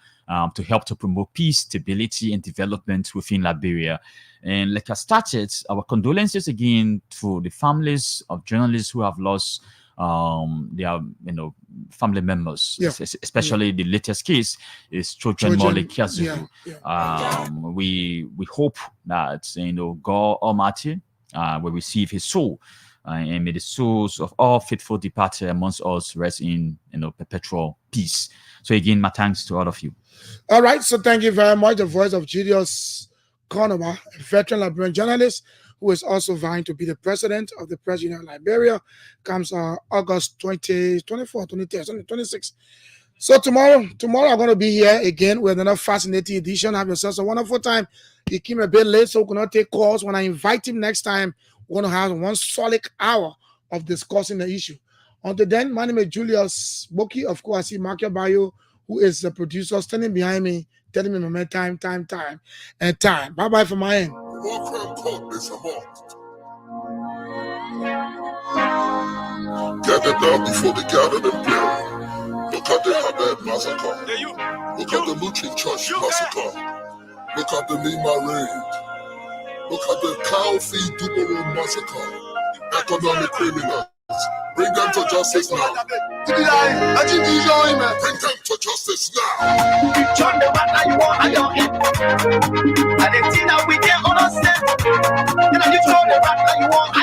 to help to promote peace, stability, and development within Liberia. And like I started, our condolences again to the families of journalists who have lost their family members, especially the latest case is Trojan Mole Kiazuku. We hope that God Almighty will receive his soul, and may the souls of all faithful departed amongst us rest in perpetual peace. So again, my thanks to all of you. All right, so thank you very much. The voice of Julius Konoma, a veteran Liberian journalist who is also vying to be the president of the Press Union of Liberia, comes August 24, 26. So tomorrow I'm going to be here again with another fascinating edition. Have yourselves a wonderful time. He came a bit late, so we cannot take calls. When I invite him next time, we're going to have one solid hour of discussing the issue. Until then, my name is Julius Boki. Of course, I see Mark Yabayo, who is the producer, standing behind me, telling me my time. Bye-bye from my end. Gather down before the gathered and play. Look at the Habed massacre. Look at the Luching Church massacre. Look at the Lima raid. Look at the Calfee Duboro massacre. Economic criminals. Bring them to justice now. Bring them to justice now. You turn the back and you want on your head. And the thing that we get on us, then you turn the back and you want